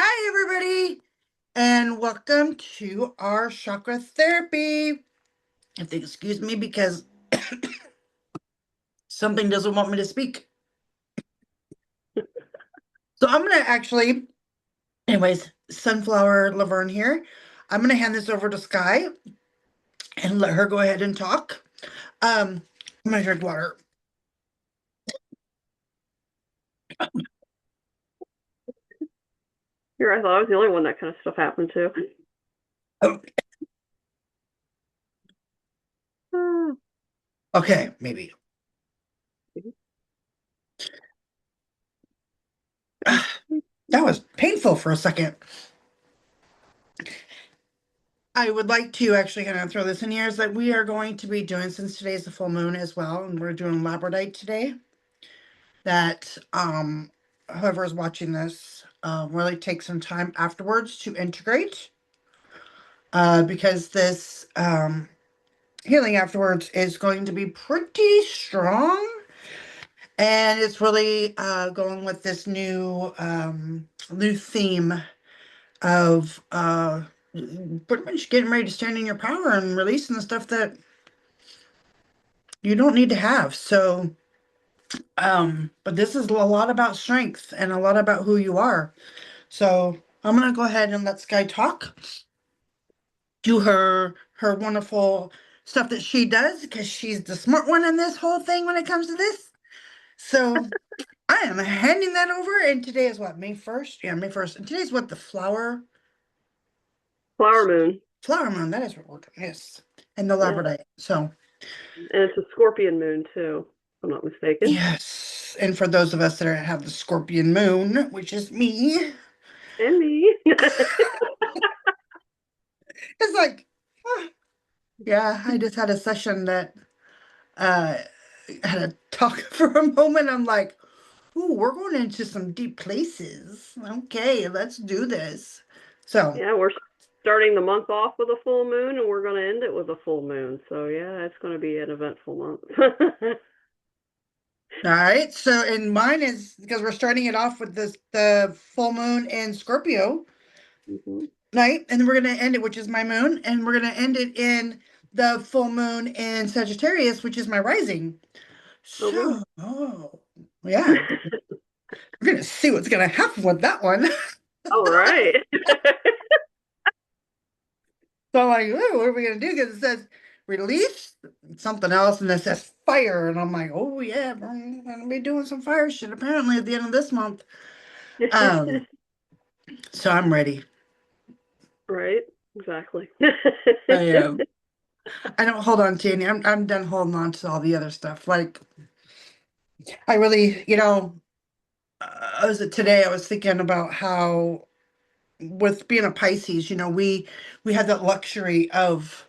Hi, everybody, and welcome to our chakra therapy. If they excuse me because something doesn't want me to speak. So I'm going to anyways, Sunflower Laverne here. I'm going to hand this over to Sky and let her go ahead and talk. I'm going to drink water. Here, I thought I was the only one that kind of stuff happened to. Oh, Ah, okay, maybe. That was painful for a second. I would like to actually kind of throw this in here is that we are going to be doing, since today's the full moon as well, and we're doing Labrodite today. That whoever is watching this really take some time afterwards to integrate, because this healing afterwards is going to be pretty strong, and it's really going with this new theme of pretty much getting ready to stand in your power and releasing the stuff that you don't need to have. So but this is a lot about strength and a lot about who you are. So I'm gonna go ahead and let Sky talk, do her wonderful stuff that she does because she's the smart one in this whole thing when it comes to this. So I am handing that over, and today is what, May 1st? Yeah, May 1st. And today's what, the Flower moon. flower moon. That is what we're doing. Yes. And the Yeah. labradorite. So And it's a scorpion moon, too, if I'm not mistaken. yes. And for those of us that have the Scorpion moon, which is me, And me. it's like, ah, yeah, I just had a session that uh had a talk for a moment. I'm like, ooh, we're going into some deep places. Okay, let's do this. So, Yeah, we're starting the month off with a full moon, and we're going to end it with a full moon. So, yeah, it's going to be an eventful month. all right. So, and mine is because we're starting it off with the full moon in Scorpio hmm night, and then we're gonna end it, which is my moon, and we're gonna end it in the full moon in Sagittarius, which is my rising. Okay. So, oh, yeah, we're gonna see what's gonna happen with that one. All right. So I'm like, "Ooh, what are we gonna do?" Because it says release something else, and it says fire, and I'm like, oh yeah, I'm gonna be doing some fire shit apparently at the end of this month. Um, so I'm ready. Right. Exactly. I am. I don't hold on to any. I'm done holding on to all the other stuff. Like I really, was it today? I was thinking about how with being a Pisces, we had that luxury of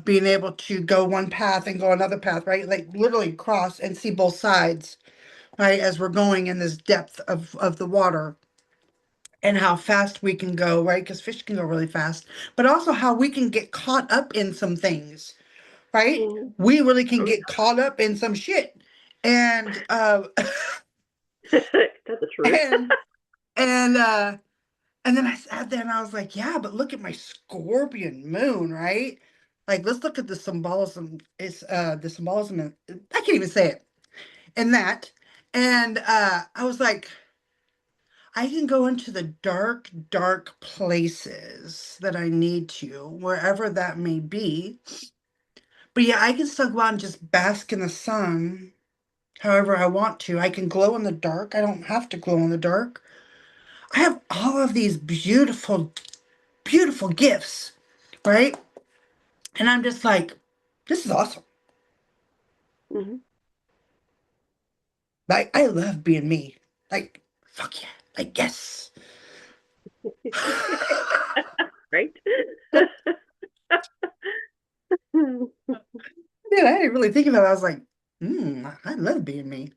being able to go one path and go another path, right? Like literally cross and see both sides, right? As we're going in this depth of the water and how fast we can go, right? Because fish can go really fast, but also how we can get caught up in some things, right? Mhm. We really can Oh, get caught up in some shit. And yeah. That's the truth. and and and then I sat there and I was like, yeah, but look at my Scorpion moon, right? Like, let's look at the symbolism. It's the symbolism. I can't even say it in that. And I was like, I can go into the dark, dark places that I need to, wherever that may be. But yeah, I can still go out and just bask in the sun however I want to. I can glow in the dark. I don't have to glow in the dark. I have all of these beautiful, beautiful gifts, right? And I'm just like, this is awesome. hmm Like, I love being me. Like, fuck yeah. Like, yes. Right? Dude, I didn't really think about it. I was like, I love being me.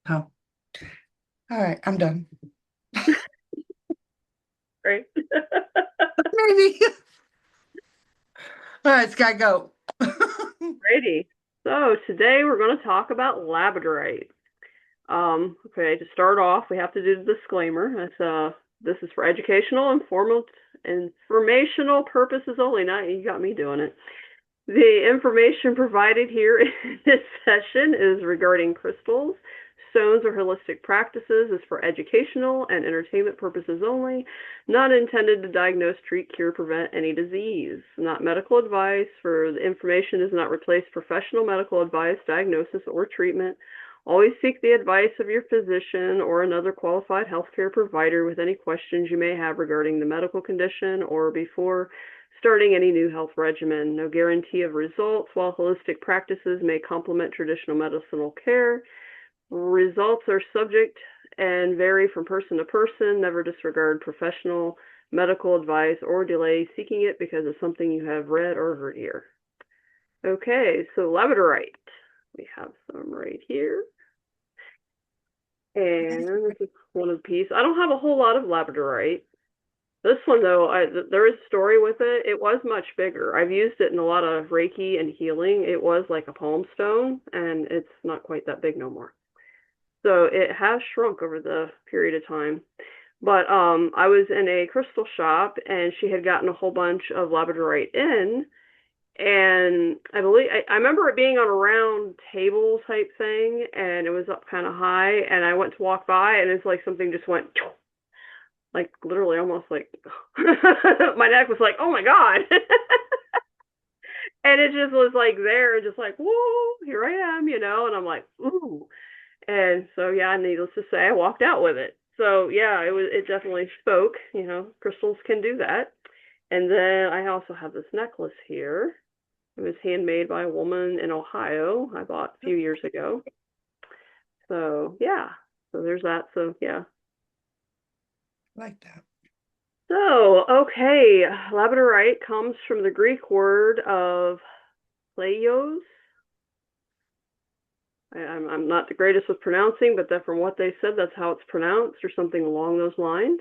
Oh, all right, I'm done. Right. Maybe. All right, Sky, go. Righty. So today we're going to talk about labradorite. Okay, to start off, we have to do the disclaimer. This is for educational and informational purposes only. Now you got me doing it. The information provided here in this session is regarding crystals, stones, or holistic practices, is for educational and entertainment purposes only, not intended to diagnose, treat, cure, prevent any disease. Not medical advice, for the information does not replace professional medical advice, diagnosis, or treatment. Always seek the advice of your physician or another qualified healthcare provider with any questions you may have regarding the medical condition or before starting any new health regimen. No guarantee of results. While holistic practices may complement traditional medicinal care, results are subject and vary from person to person. Never disregard professional medical advice or delay seeking it because of something you have read or heard here. Okay, so labradorite. We have some right here. And this is one of the pieces. I don't have a whole lot of labradorite. This one, though, there is a story with it. It was much bigger. I've used it in a lot of Reiki and healing. It was like a palm stone, and it's not quite that big no more. So it has shrunk over the period of time. But I was in a crystal shop, and she had gotten a whole bunch of labradorite in, and I remember it being on a round table type thing, and it was up kind of high, and I went to walk by, and it's like something just went like literally almost like my neck was like, oh my God. And it just was like there, just like, whoa, here I am, and I'm like, ooh. And so yeah, needless to say, I walked out with it. So yeah, it definitely spoke, crystals can do that. And then I also have this necklace here. It was handmade by a woman in Ohio. I bought a few years ago. So yeah, so there's that. So yeah. Like that. So, okay, labradorite comes from the Greek word of pleios. I'm not the greatest with pronouncing, but that from what they said, that's how it's pronounced or something along those lines.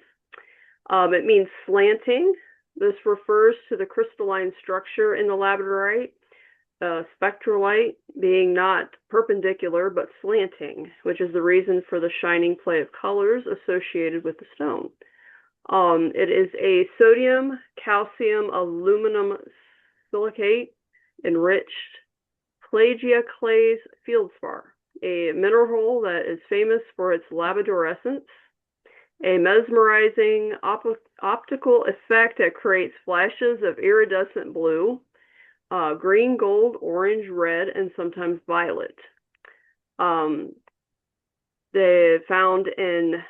It means slanting. This refers to the crystalline structure in the labradorite, spectrolite being not perpendicular but slanting, which is the reason for the shining play of colors associated with the stone. It is a sodium, calcium, aluminum silicate enriched plagioclase feldspar, a mineral that is famous for its labradorescence, a mesmerizing optical effect that creates flashes of iridescent blue, green, gold, orange, red, and sometimes violet. They found in,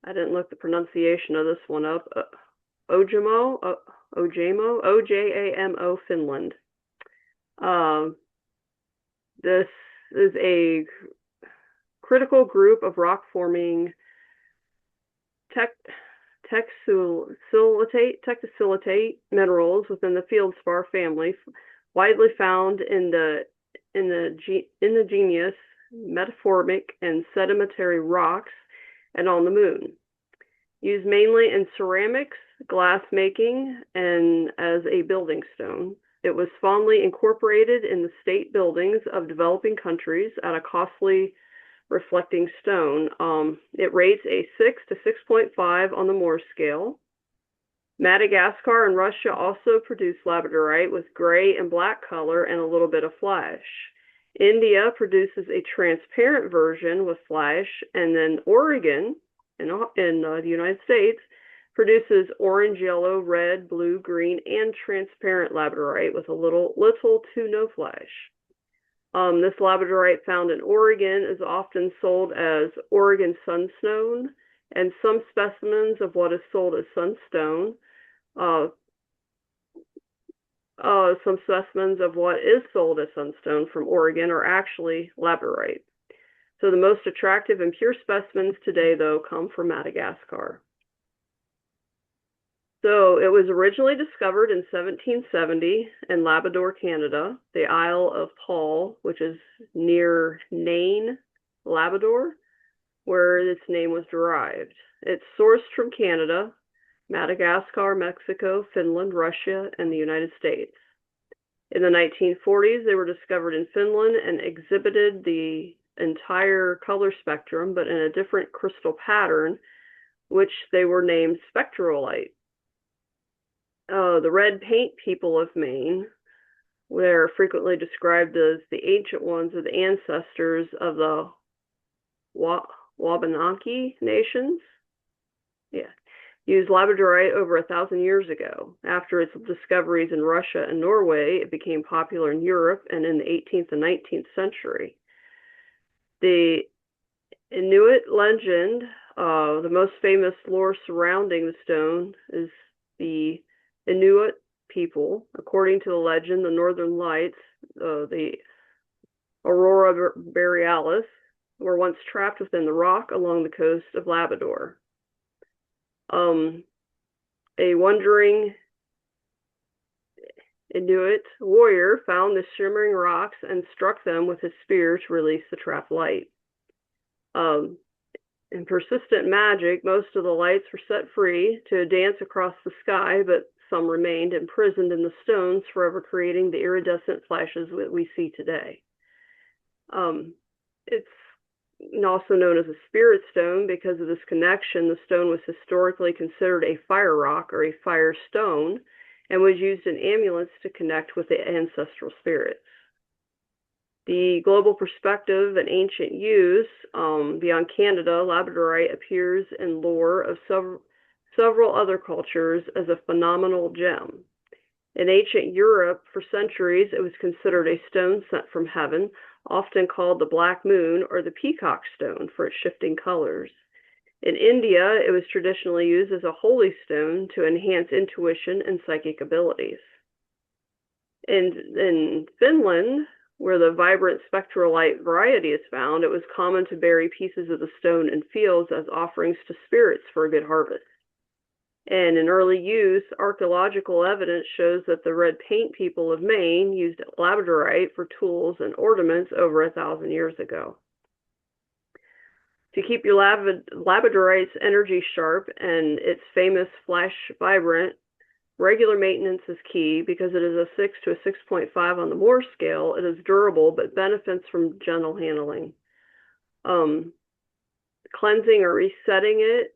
I didn't look the pronunciation of this one up, Ojamo, Ojamo, Finland. This is a critical group of rock-forming tectosilicate minerals within the feldspar family, widely found in the igneous, metamorphic, and sedimentary rocks and on the moon. Used mainly in ceramics, glass making, and as a building stone. It was fondly incorporated in the state buildings of developing countries at a costly reflecting stone. It rates a 6 to 6.5 on the Mohs scale. Madagascar and Russia also produce labradorite with gray and black color and a little bit of flash. India produces a transparent version with flash, and then Oregon in the United States produces orange, yellow, red, blue, green, and transparent labradorite with a little to no flash. This labradorite found in Oregon is often sold as Oregon sunstone, and some specimens of what is sold as sunstone, some specimens of what is sold as sunstone from Oregon are actually labradorite. So the most attractive and pure specimens today, though, come from Madagascar. So it was originally discovered in 1770 in Labrador, Canada, the Isle of Paul, which is near Nain, Labrador, where its name was derived. It's sourced from Canada, Madagascar, Mexico, Finland, Russia, and the United States. In the 1940s, they were discovered in Finland and exhibited the entire color spectrum, but in a different crystal pattern, which they were named spectrolite. The red paint people of Maine, they're frequently described as the ancient ones or the ancestors of the Wabanaki nations. Yeah, used labradorite over 1,000 years ago. After its discoveries in Russia and Norway, it became popular in Europe and in the 18th and 19th century. The Inuit legend, the most famous lore surrounding the stone is the Inuit people. According to the legend, the Northern Lights, the Aurora Borealis, were once trapped within the rock along the coast of Labrador. A wandering Inuit warrior found the shimmering rocks and struck them with his spear to release the trapped light. In persistent magic, most of the lights were set free to dance across the sky, but some remained imprisoned in the stones, forever creating the iridescent flashes that we see today. It's also known as a spirit stone because of this connection. The stone was historically considered a fire rock or a fire stone and was used in amulets to connect with the ancestral spirits. The global perspective and ancient use, beyond Canada, labradorite appears in lore of several other cultures as a phenomenal gem. In ancient Europe, for centuries, it was considered a stone sent from heaven, often called the black moon or the peacock stone for its shifting colors. In India, it was traditionally used as a holy stone to enhance intuition and psychic abilities. In Finland, where the vibrant spectrolite variety is found, it was common to bury pieces of the stone in fields as offerings to spirits for a good harvest. And in early use, archaeological evidence shows that the red paint people of Maine used labradorite for tools and ornaments over 1,000 years ago. To keep your labradorite's energy sharp and its famous flash vibrant, regular maintenance is key because it is a 6 to a 6.5 on the Moore scale. It is durable but benefits from gentle handling. Cleansing or resetting it,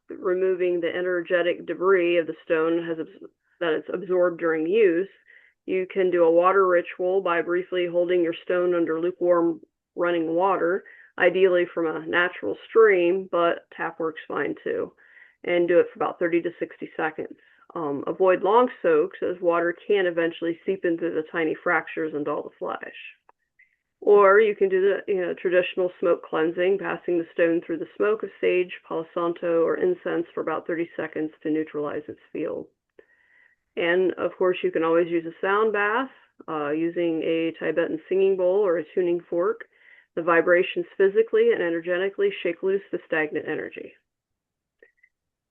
removing the energetic debris of the stone that it's absorbed during use. You can do a water ritual by briefly holding your stone under lukewarm running water, ideally from a natural stream, but tap works fine too, and do it for about 30 to 60 seconds. Avoid long soaks, as water can eventually seep into the tiny fractures and dull the flesh. Or you can do the traditional smoke cleansing, passing the stone through the smoke of sage, palo santo, or incense for about 30 seconds to neutralize its field. And of course, you can always use a sound bath using a Tibetan singing bowl or a tuning fork. The vibrations physically and energetically shake loose the stagnant energy.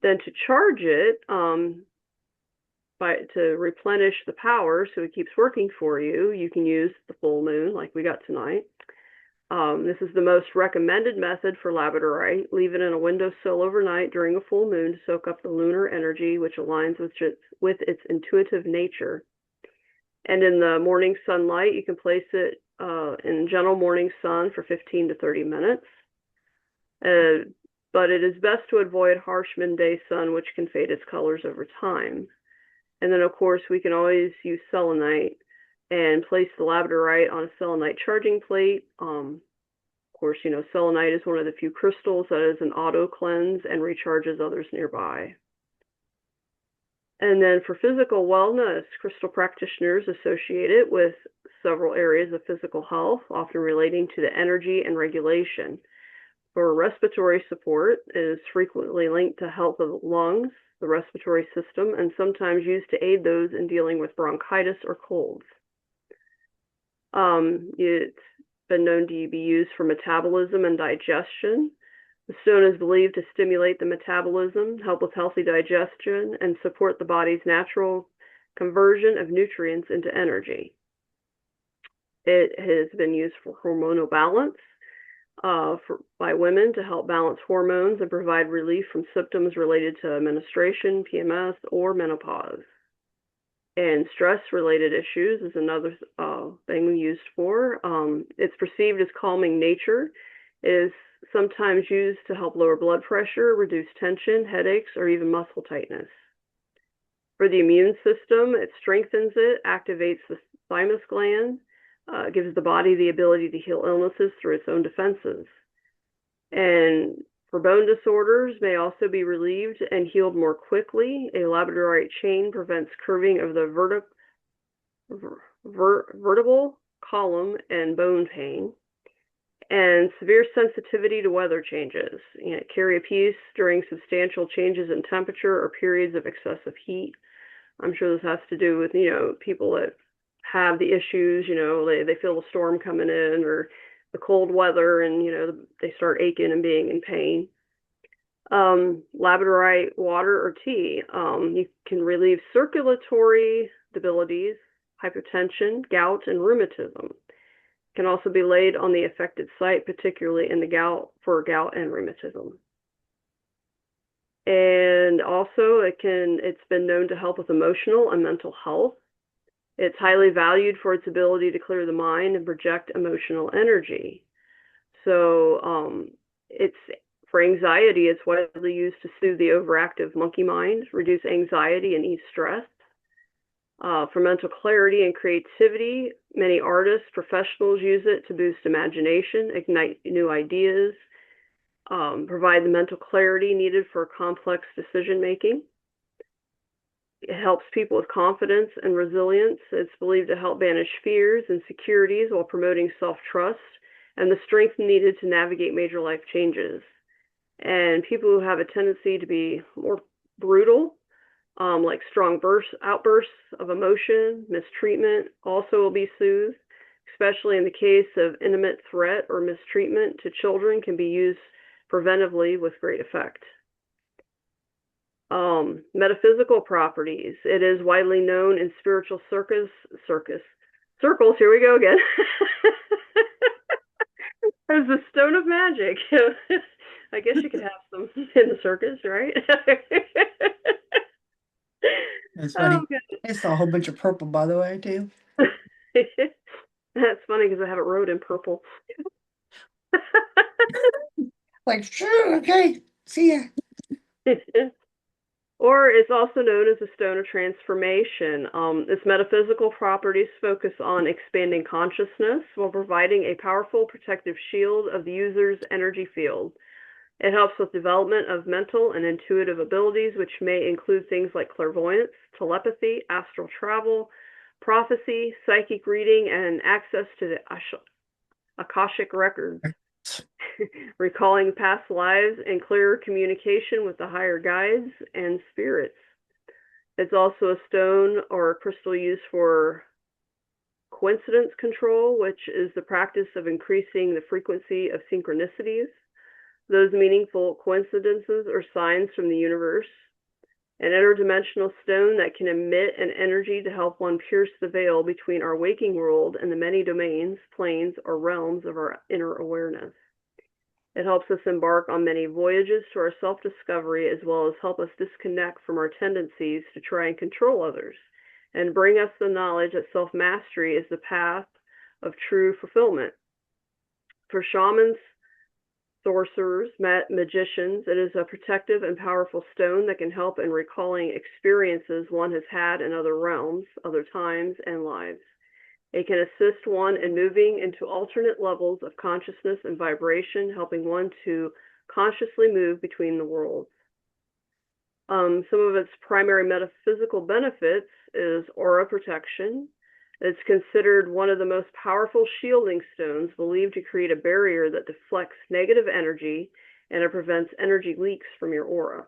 Then to charge it, to replenish the power so it keeps working for you, you can use the full moon like we got tonight. This is the most recommended method for labradorite. Leave it in a windowsill overnight during a full moon to soak up the lunar energy, which aligns with its intuitive nature. And in the morning sunlight, you can place it in gentle morning sun for 15 to 30 minutes. But it is best to avoid harsh midday sun, which can fade its colors over time. And then, of course, we can always use selenite and place the labradorite on a selenite charging plate. Of course, selenite is one of the few crystals that is an auto cleanse and recharges others nearby. And then for physical wellness, crystal practitioners associate it with several areas of physical health, often relating to the energy and regulation. For respiratory support, it is frequently linked to health of the lungs, the respiratory system, and sometimes used to aid those in dealing with bronchitis or colds. It's been known to be used for metabolism and digestion. The stone is believed to stimulate the metabolism, help with healthy digestion, and support the body's natural conversion of nutrients into energy. It has been used for hormonal balance, by women to help balance hormones and provide relief from symptoms related to menstruation, PMS, or menopause. And stress-related issues is another thing we used for. It's perceived as calming nature. It is sometimes used to help lower blood pressure, reduce tension, headaches, or even muscle tightness. For the immune system, it strengthens it, activates the thymus gland, gives the body the ability to heal illnesses through its own defenses. And for bone disorders, may also be relieved and healed more quickly. A labradorite chain prevents curving of the vertebral column and bone pain. And severe sensitivity to weather changes. Carry a piece during substantial changes in temperature or periods of excessive heat. I'm sure this has to do with, people that have the issues, they feel the storm coming in or the cold weather and, they start aching and being in pain. Labradorite water or tea. You can relieve circulatory debilities, hypertension, gout, and rheumatism. It can also be laid on the affected site, particularly in the gout and rheumatism. And also it's been known to help with emotional and mental health. It's highly valued for its ability to clear the mind and project emotional energy. So it's for anxiety, it's widely used to soothe the overactive monkey mind, reduce anxiety, and ease stress. For mental clarity and creativity, many artists, professionals use it to boost imagination, ignite new ideas, provide the mental clarity needed for complex decision making. It helps people with confidence and resilience. It's believed to help banish fears and insecurities while promoting self-trust and the strength needed to navigate major life changes. And people who have a tendency to be more brutal, like strong outbursts of emotion, mistreatment, also will be soothed, especially in the case of intimate threat or mistreatment to children, can be used preventively with great effect. Metaphysical properties. It is widely known in spiritual circles. Here we go again. As the stone of magic. I guess you could have some in the circus, right? That's Oh, funny. I saw a whole bunch of purple, by the way, too. That's funny because I have it wrote in purple. Like, sure, okay, see ya. Or it's also known as a stone of transformation. Its metaphysical properties focus on expanding consciousness while providing a powerful protective shield of the user's energy field. It helps with development of mental and intuitive abilities, which may include things like clairvoyance, telepathy, astral travel, prophecy, psychic reading, and access to the Akashic records. Recalling past lives and clearer communication with the higher guides and spirits. It's also a stone or a crystal used for coincidence control, which is the practice of increasing the frequency of synchronicities, those meaningful coincidences or signs from the universe. An interdimensional stone that can emit an energy to help one pierce the veil between our waking world and the many domains, planes, or realms of our inner awareness. It helps us embark on many voyages to our self-discovery, as well as help us disconnect from our tendencies to try and control others, and bring us the knowledge that self-mastery is the path of true fulfillment. For shamans, sorcerers, magicians, it is a protective and powerful stone that can help in recalling experiences one has had in other realms, other times, and lives. It can assist one in moving into alternate levels of consciousness and vibration, helping one to consciously move between the worlds. Some of its primary metaphysical benefits is aura protection. It's considered one of the most powerful shielding stones, believed to create a barrier that deflects negative energy and it prevents energy leaks from your aura.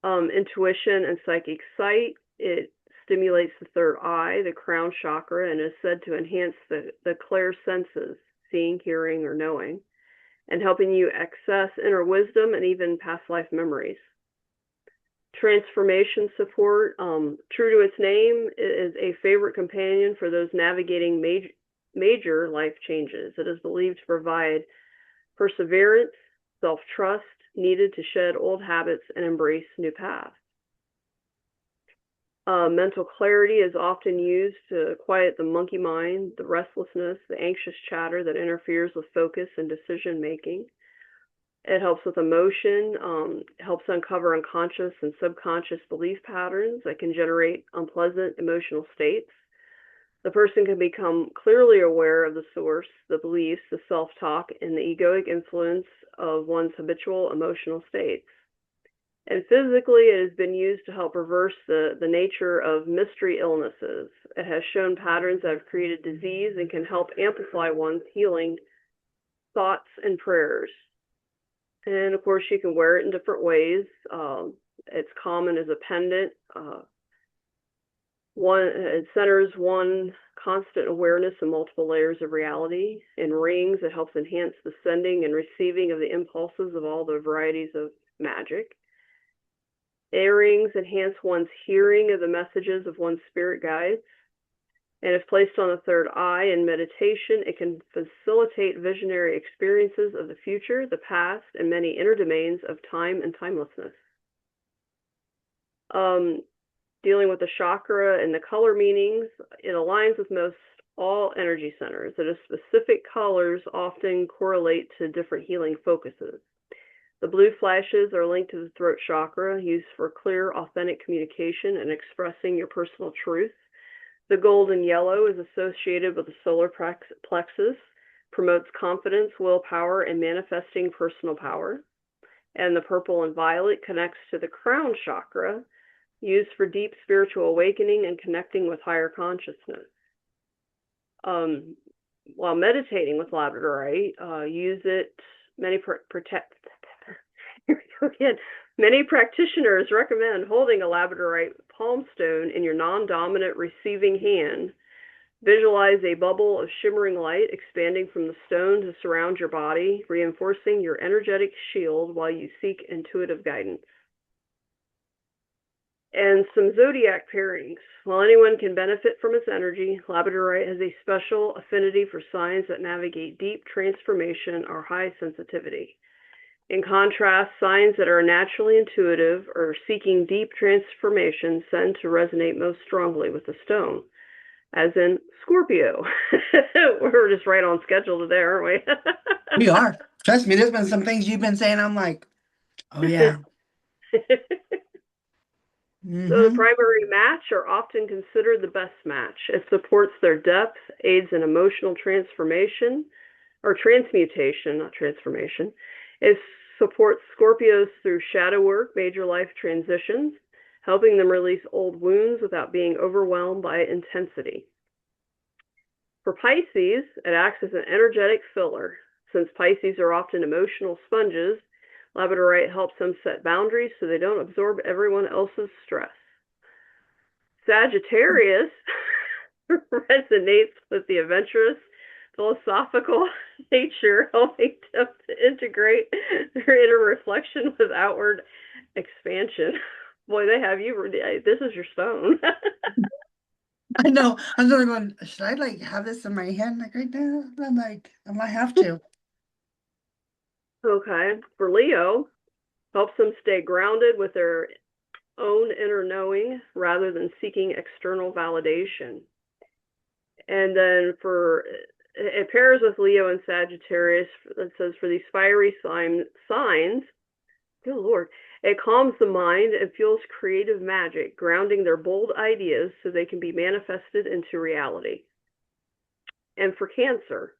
Intuition and psychic sight. It stimulates the third eye, the crown chakra, and is said to enhance the clair senses, seeing, hearing, or knowing, and helping you access inner wisdom and even past life memories. Transformation support. True to its name, it is a favorite companion for those navigating major life changes. It is believed to provide perseverance, self-trust needed to shed old habits and embrace new paths. Mental clarity is often used to quiet the monkey mind, the restlessness, the anxious chatter that interferes with focus and decision making. It helps with emotion, helps uncover unconscious and subconscious belief patterns that can generate unpleasant emotional states. The person can become clearly aware of the source, the beliefs, the self talk, and the egoic influence of one's habitual emotional states. And physically, it has been used to help reverse the nature of mystery illnesses. It has shown patterns that have created disease and can help amplify one's healing thoughts and prayers. And of course, you can wear it in different ways. It's common as a pendant. It centers one constant awareness in multiple layers of reality. In rings, it helps enhance the sending and receiving of the impulses of all the varieties of magic. Earrings enhance one's hearing of the messages of one's spirit guides. And if placed on the third eye in meditation, it can facilitate visionary experiences of the future, the past, and many inner domains of time and timelessness. Dealing with the chakra and the color meanings, it aligns with most all energy centers. It is specific colors often correlate to different healing focuses. The blue flashes are linked to the throat chakra, used for clear, authentic communication and expressing your personal truth. The gold and yellow is associated with the solar plexus, promotes confidence, willpower, and manifesting personal power. And the purple and violet connects to the crown chakra, used for deep spiritual awakening and connecting with higher consciousness. While meditating with labradorite, use it. Many practitioners recommend holding a labradorite palm stone in your non-dominant receiving hand. Visualize a bubble of shimmering light expanding from the stone to surround your body, reinforcing your energetic shield while you seek intuitive guidance. And some zodiac pairings. While anyone can benefit from its energy, labradorite has a special affinity for signs that navigate deep transformation or high sensitivity. In contrast, signs that are naturally intuitive or seeking deep transformation tend to resonate most strongly with the stone, as in Scorpio. We're just right on schedule today, aren't we? We are. Trust me, there's been some things you've been saying. I'm like, oh yeah. So the Mm-hmm. primary match are often considered the best match. It supports their depth, aids in emotional transformation, or transmutation, not transformation. It supports Scorpios through shadow work, major life transitions, helping them release old wounds without being overwhelmed by intensity. For Pisces, it acts as an energetic filler. Since Pisces are often emotional sponges, labradorite helps them set boundaries so they don't absorb everyone else's stress. Sagittarius resonates with the adventurous, philosophical nature, helping them to integrate their inner reflection with outward expansion. Boy, they have you. This is your stone. I know. I'm sort of going, should I like have this in my hand like right now? I'm like, I might have to. Okay. For Leo, helps them stay grounded with their own inner knowing rather than seeking external validation. And then it pairs with Leo and Sagittarius. It says for these fiery signs, good Lord, it calms the mind and fuels creative magic, grounding their bold ideas so they can be manifested into reality. And for Cancer,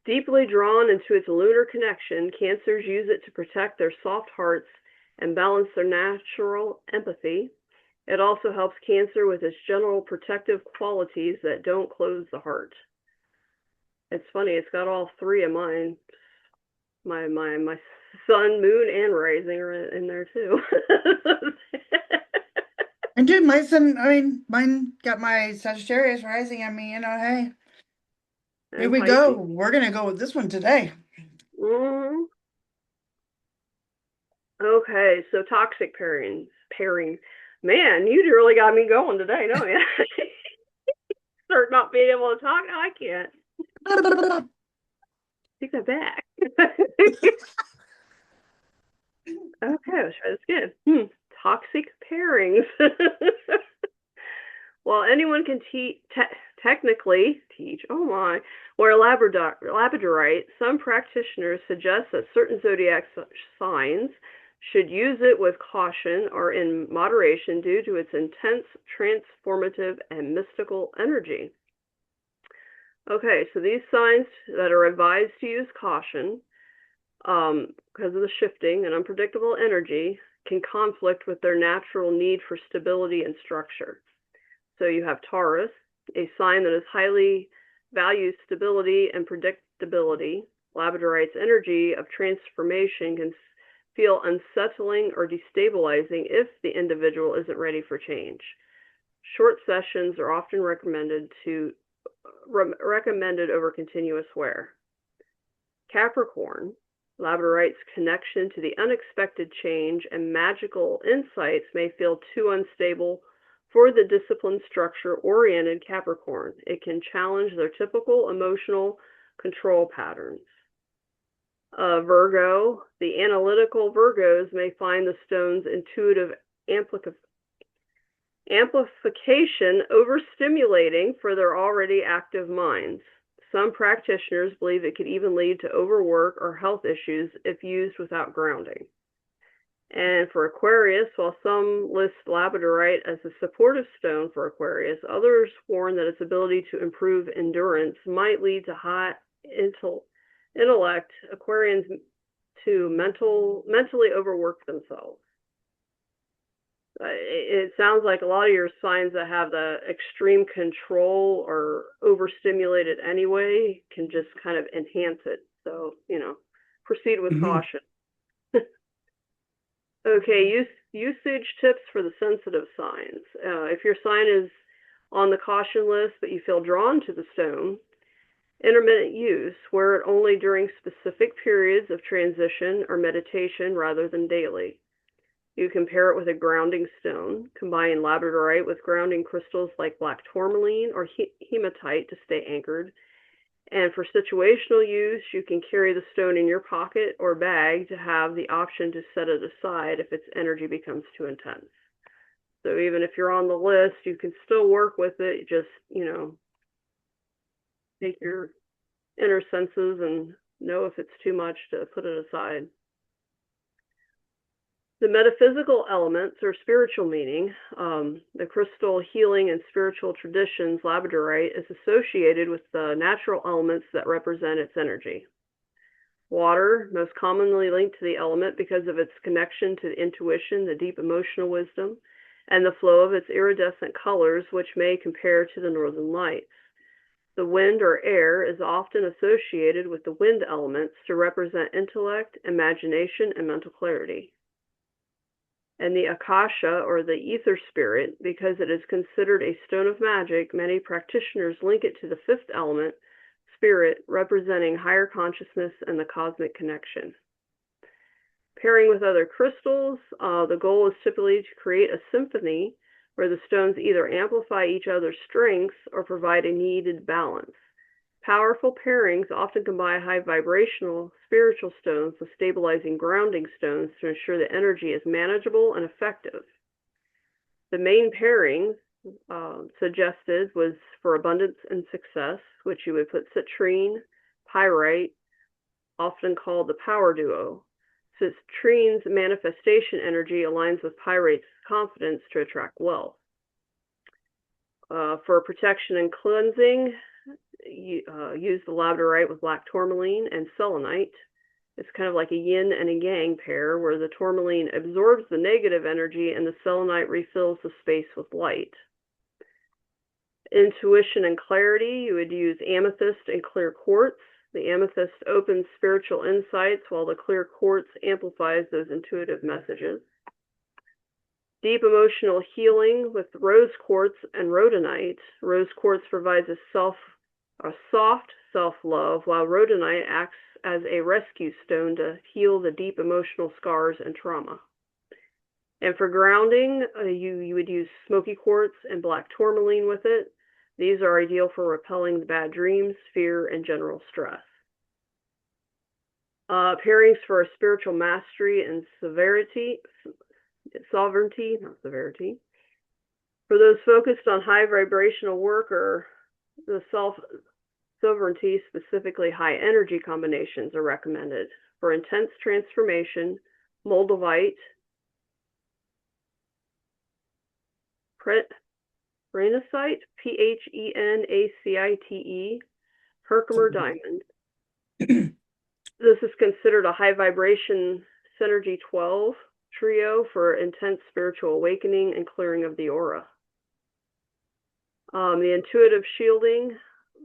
deeply drawn into its lunar connection, Cancers use it to protect their soft hearts and balance their natural empathy. It also helps Cancer with its general protective qualities that don't close the heart. It's funny, it's got all three of mine. My sun, moon, and rising are in there too. And dude, my son, I mean, mine got my Sagittarius rising. I mean, hey, here we go. We're gonna go with this one today. Mm-hmm. Okay, so toxic pairing. Man, you really got me going today, don't you? Start not being able to talk. No, I can't. Take that back. Okay, let's try this again. Toxic pairings. While anyone can technically teach, oh my, wear labradorite, some practitioners suggest that certain zodiac signs should use it with caution or in moderation due to its intense, transformative, and mystical energy. Okay, so these signs that are advised to use caution because of the shifting and unpredictable energy can conflict with their natural need for stability and structure. So you have Taurus, a sign that is highly values stability and predictability. Labradorite's energy of transformation can feel unsettling or destabilizing if the individual isn't ready for change. Short sessions are often recommended over continuous wear. Capricorn, labradorite's connection to the unexpected change and magical insights may feel too unstable for the disciplined, structure-oriented Capricorn. It can challenge their typical emotional control patterns. Virgo, the analytical Virgos may find the stone's intuitive amplification overstimulating for their already active minds. Some practitioners believe it could even lead to overwork or health issues if used without grounding. And for Aquarius, while some list labradorite as a supportive stone for Aquarius, others warn that its ability to improve endurance might lead to high intellect Aquarians to mentally overwork themselves. It sounds like a lot of your signs that have the extreme control or overstimulated anyway can just kind of enhance it. So, proceed with caution. Okay, usage tips for the sensitive signs. If your sign is on the caution list but you feel drawn to the stone, intermittent use, wear it only during specific periods of transition or meditation rather than daily. You can pair it with a grounding stone, combine labradorite with grounding crystals like black tourmaline or hematite to stay anchored. And for situational use, you can carry the stone in your pocket or bag to have the option to set it aside if its energy becomes too intense. So even if you're on the list, you can still work with it. Just, take your inner senses and know if it's too much to put it aside. The metaphysical elements or spiritual meaning, the crystal healing and spiritual traditions, labradorite is associated with the natural elements that represent its energy. Water, most commonly linked to the element because of its connection to intuition, the deep emotional wisdom, and the flow of its iridescent colors, which may compare to the northern lights. The wind or air is often associated with the wind elements to represent intellect, imagination, and mental clarity. And the akasha, or the ether spirit, because it is considered a stone of magic, many practitioners link it to the fifth element, spirit, representing higher consciousness and the cosmic connection. Pairing with other crystals, the goal is typically to create a symphony where the stones either amplify each other's strengths or provide a needed balance. Powerful pairings often combine high vibrational spiritual stones with stabilizing grounding stones to ensure the energy is manageable and effective. The main pairing suggested was for abundance and success, which you would put citrine, pyrite, often called the power duo. Citrine's manifestation energy aligns with pyrite's confidence to attract wealth. For protection and cleansing, use the labradorite with black tourmaline and selenite. It's kind of like a yin and a yang pair where the tourmaline absorbs the negative energy and the selenite refills the space with light. Intuition and clarity, you would use amethyst and clear quartz. The amethyst opens spiritual insights while the clear quartz amplifies those intuitive messages. Deep emotional healing with rose quartz and rhodonite. Rose quartz provides a soft self-love, while rhodonite acts as a rescue stone to heal the deep emotional scars and trauma. And for grounding, you would use smoky quartz and black tourmaline with it. These are ideal for repelling the bad dreams, fear, and general stress. Pairings for spiritual mastery and sovereignty, not severity. For those focused on high vibrational work or the self sovereignty, specifically high energy combinations are recommended. For intense transformation, moldavite, Prenacite, Phenacite, Herkimer diamond. This is considered a high vibration Synergy 12 trio for intense spiritual awakening and clearing of the aura. The intuitive shielding,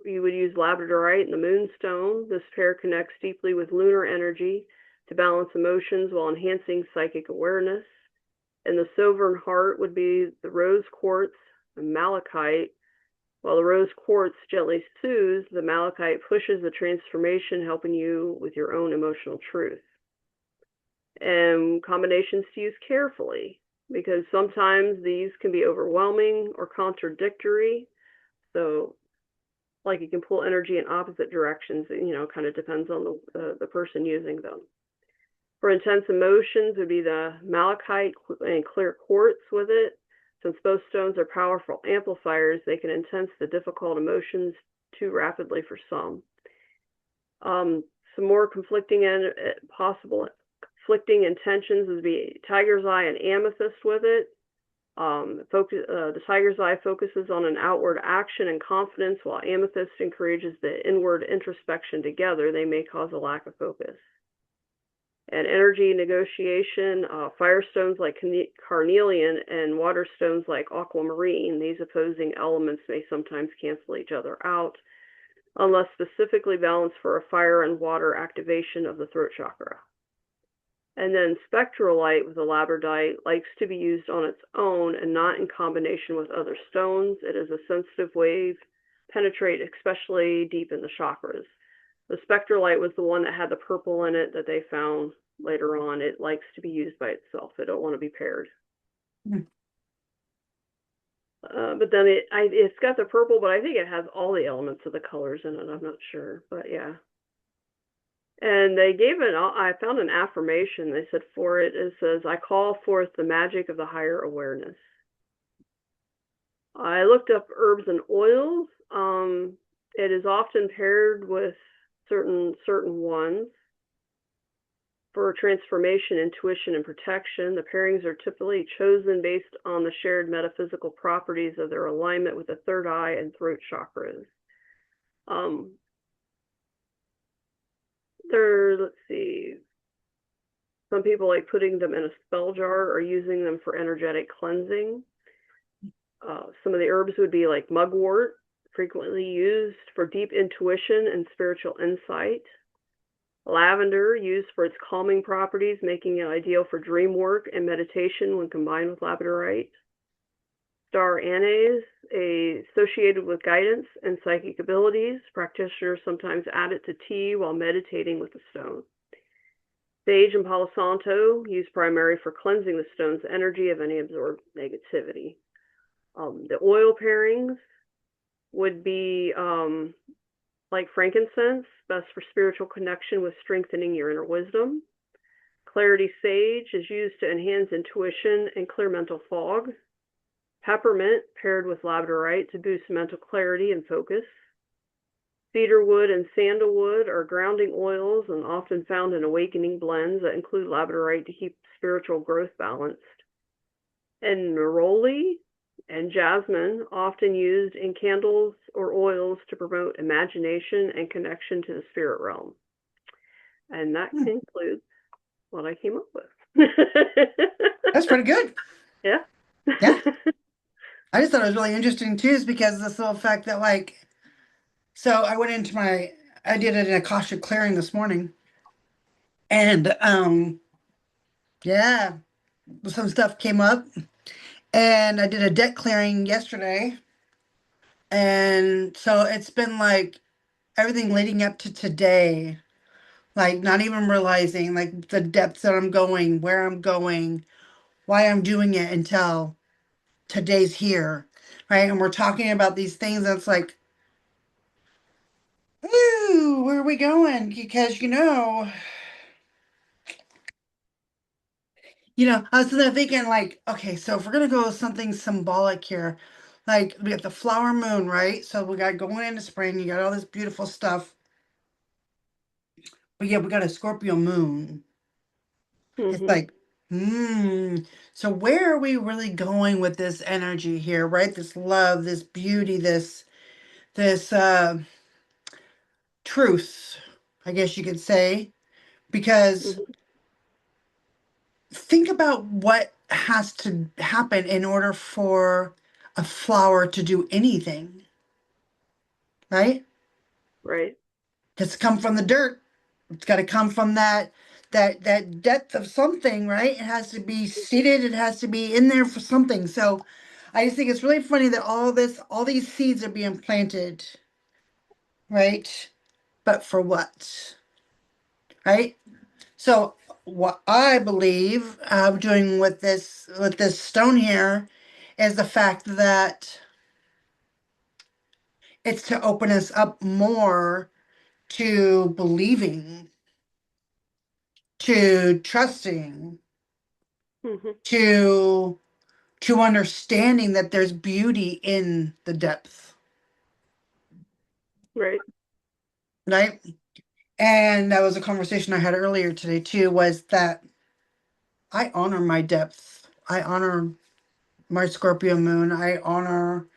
you would use Labradorite and the Moonstone. This pair connects deeply with lunar energy to balance emotions while enhancing psychic awareness. And the Sovereign Heart would be the Rose Quartz and Malachite. While the Rose Quartz gently soothes, the Malachite pushes the transformation, helping you with your own emotional truth. And combinations to use carefully, because sometimes these can be overwhelming or contradictory. So, like, you can pull energy in opposite directions. Kind of depends on the person using them. For intense emotions would be the malachite and clear quartz with it. Since both stones are powerful amplifiers, they can intense the difficult emotions too rapidly for some. Some more possible conflicting intentions would be tiger's eye and amethyst with it. The tiger's eye focuses on an outward action and confidence, while amethyst encourages the inward introspection. Together, they may cause a lack of focus. And energy negotiation, firestones like carnelian and water stones like aquamarine, these opposing elements may sometimes cancel each other out, unless specifically balanced for a fire and water activation of the throat chakra. And then spectrolite with the labradite likes to be used on its own and not in combination with other stones. It is a sensitive wave, penetrate especially deep in the chakras. The spectrolite was the one that had the purple in it that they found later on. It likes to be used by itself. They don't want to be paired. Mm. But then it's got the purple, but I think it has all the elements of the colors in it. I'm not sure, but yeah. And they gave I found an affirmation. They said for it, it says, "I call forth the magic of the higher awareness." I looked up herbs and oils. It is often paired with certain ones for transformation, intuition, and protection. The pairings are typically chosen based on the shared metaphysical properties of their alignment with the third eye and throat chakras. Let's see, some people like putting them in a spell jar or using them for energetic cleansing. Some of the herbs would be like mugwort, frequently used for deep intuition and spiritual insight. Lavender, used for its calming properties, making it ideal for dream work and meditation when combined with labradorite. Star anise, associated with guidance and psychic abilities. Practitioners sometimes add it to tea while meditating with the stone. Sage and Palo Santo, used primarily for cleansing the stone's energy of any absorbed negativity. The oil pairings would be like frankincense, best for spiritual connection with strengthening your inner wisdom. Clarity sage is used to enhance intuition and clear mental fog. Peppermint paired with labradorite to boost mental clarity and focus. Cedarwood and sandalwood are grounding oils and often found in awakening blends that include labradorite to keep spiritual growth balanced. And neroli and jasmine, often used in candles or oils to promote imagination and connection to the spirit realm. And that concludes what I came up with. That's pretty good. Yeah. Yeah. I just thought it was really interesting too, is because the simple fact that, like, so I went into I did it in Akasha clearing this morning, and yeah, some stuff came up, and I did a debt clearing yesterday, and so it's been like everything leading up to today, like not even realizing like the depths that I'm going, where I'm going, why I'm doing it until today's here, right? And we're talking about these things that's like, ooh, where are we going? Because I was sitting there thinking, like, okay, so if we're gonna go with something symbolic here, like we got the flower moon, right? So we got going into spring, you got all this beautiful stuff, but yeah, we got a Scorpio moon. It's Hmm. like, hmm. So where are we really going with this energy here, right? This love, this beauty, this truth, I guess you could say, because Hmm. think about what has to happen in order for a flower to do anything, right? Right. It's come from the dirt. It's got to come from that depth of something, right? It has to be seated. It has to be in there for something. So I just think it's really funny that all these seeds are being planted, right? But for what, right? So what I believe doing with this stone here is the fact that it's to open us up more to believing, to trusting, Hmm. to understanding that there's beauty in the depth, Right. right? And that was a conversation I had earlier today too, was that I honor my depth. I honor my Scorpio moon. I honor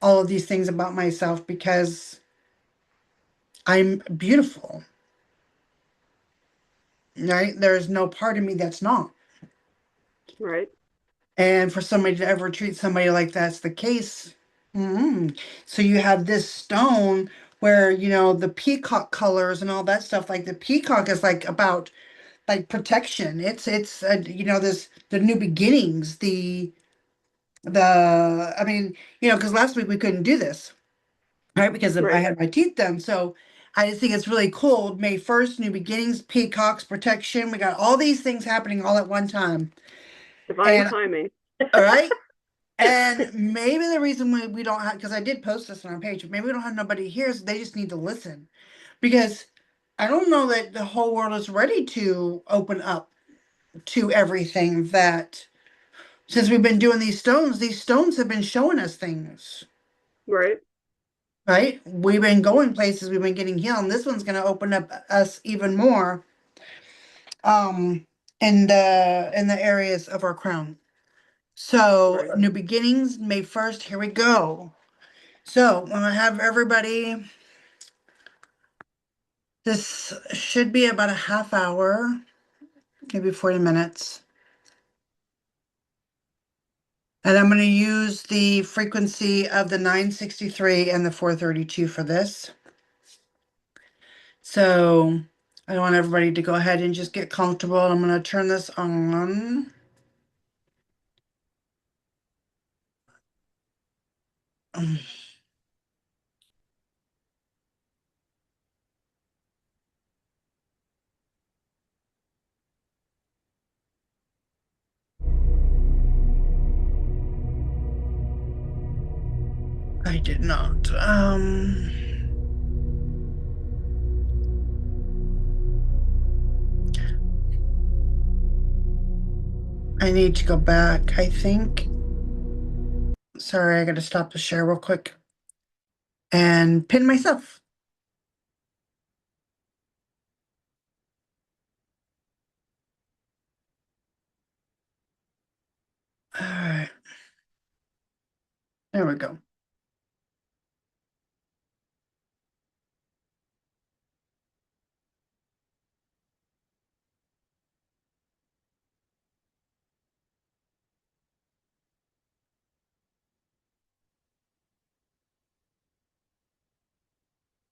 all of these things about myself because I'm beautiful, right? There's no part of me that's not. Right. And for somebody to ever treat somebody like that's the case, so you have this stone where, the peacock colors and all that stuff, like the peacock is like about like protection. It's this the new beginnings, I mean, because last week we couldn't do this, right? Because I Right. had my teeth done. So I just think it's really cool. May 1st, new beginnings, peacocks, protection. We got all these things happening all at one time. Divine And timing. all right. And maybe the reason we don't have, because I did post this on our page, but maybe we don't have nobody here, so they just need to listen. Because I don't know that the whole world is ready to open up to everything that, since we've been doing these stones have been showing us things, Right. right? We've been going places, we've been getting healed, and this one's going to open up us even more um in the areas of our crown. So Right. new beginnings, May 1st, here we go. So I'm gonna have everybody, this should be about a half hour, maybe 40 minutes. And I'm gonna use the frequency of the 963 and the 432 for this. So I want everybody to go ahead and just get comfortable. I'm gonna turn this on. I did not. I need to go back, I think. Sorry, I gotta stop the share real quick and pin myself. All right, there we go.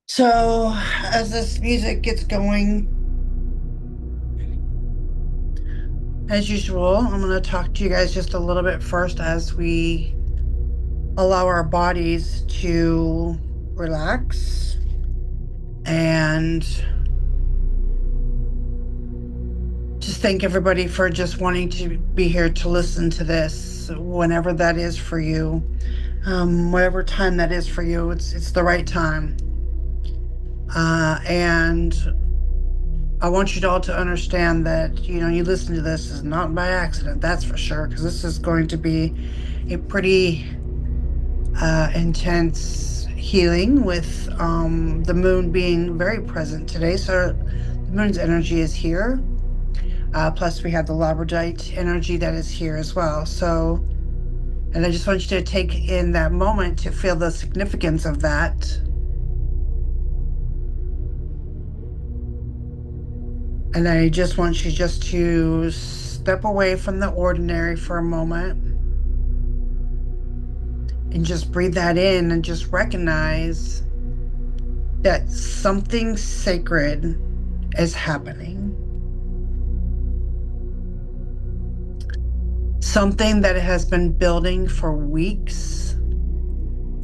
So, as this music gets going, as usual, I'm going to talk to you guys just a little bit first as we allow our bodies to relax and just thank everybody for just wanting to be here to listen to this whenever that is for you. Whatever time that is for you, it's the right time. And I want you all to understand that, you listen to this is not by accident, that's for sure, because this is going to be a pretty intense healing with the moon being very present today. So the moon's energy is here. Plus, we have the Labrodite energy that is here as well. So, and I just want you to take in that moment to feel the significance of that. And I just want you just to step away from the ordinary for a moment and just breathe that in and just recognize that something sacred is happening. Something that has been building for weeks,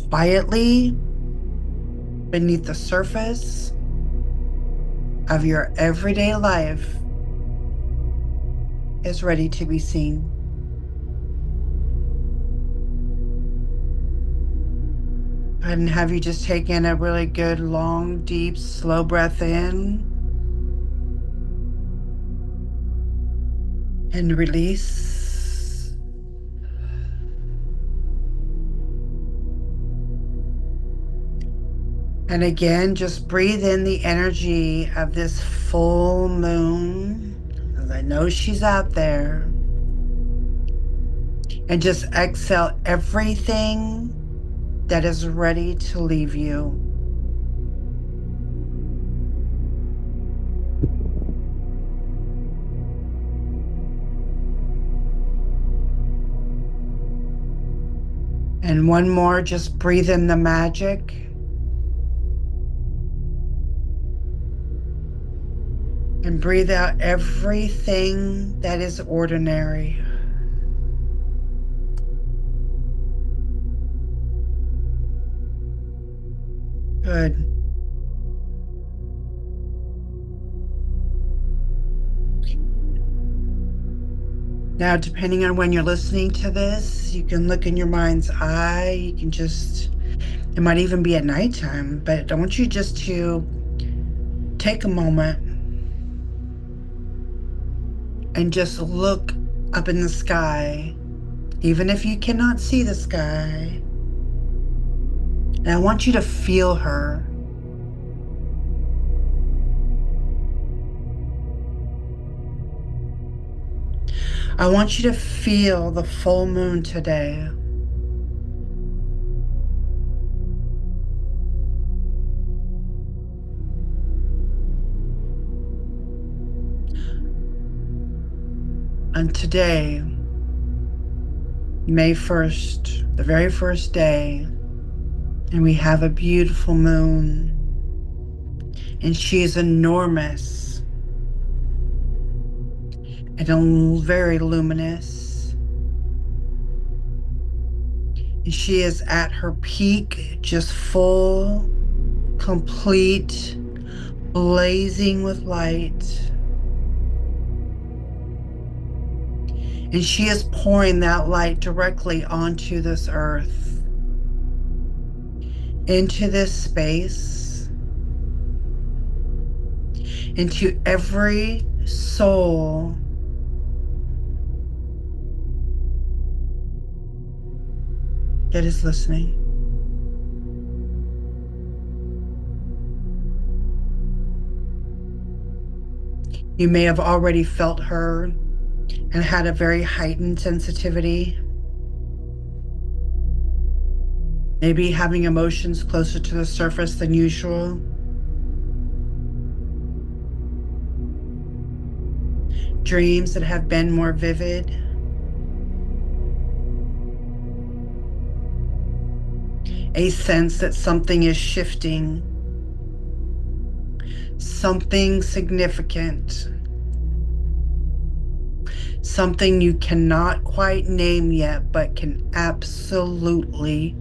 quietly beneath the surface of your everyday life, is ready to be seen. Go ahead and have you just take in a really good, long, deep, slow breath in and release. And again, just breathe in the energy of this full moon, as I know she's out there. And just exhale everything that is ready to leave you. And one more, just breathe in the magic. And breathe out everything that is ordinary. Good. Now, depending on when you're listening to this, you can look in your mind's eye. You can just, it might even be at nighttime, but I want you just to take a moment and just look up in the sky, even if you cannot see the sky. And I want you to feel her. I want you to feel the full moon today. And today, May 1st, the very first day, and we have a beautiful moon. And she is enormous and very luminous. And she is at her peak, just full, complete, blazing with light. And she is pouring that light directly onto this earth, into this space, into every soul that is listening. You may have already felt her and had a very heightened sensitivity. Maybe having emotions closer to the surface than usual. Dreams that have been more vivid. A sense that something is shifting. Something significant. Something you cannot quite name yet, but can absolutely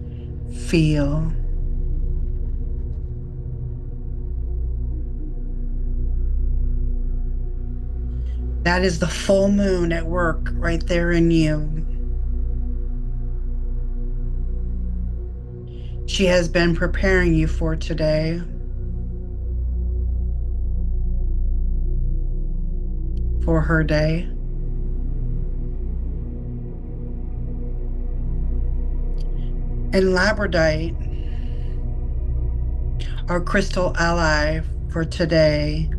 feel. That is the full moon at work right there in you. She has been preparing you for today. for her day. And Labradite, our crystal ally for today,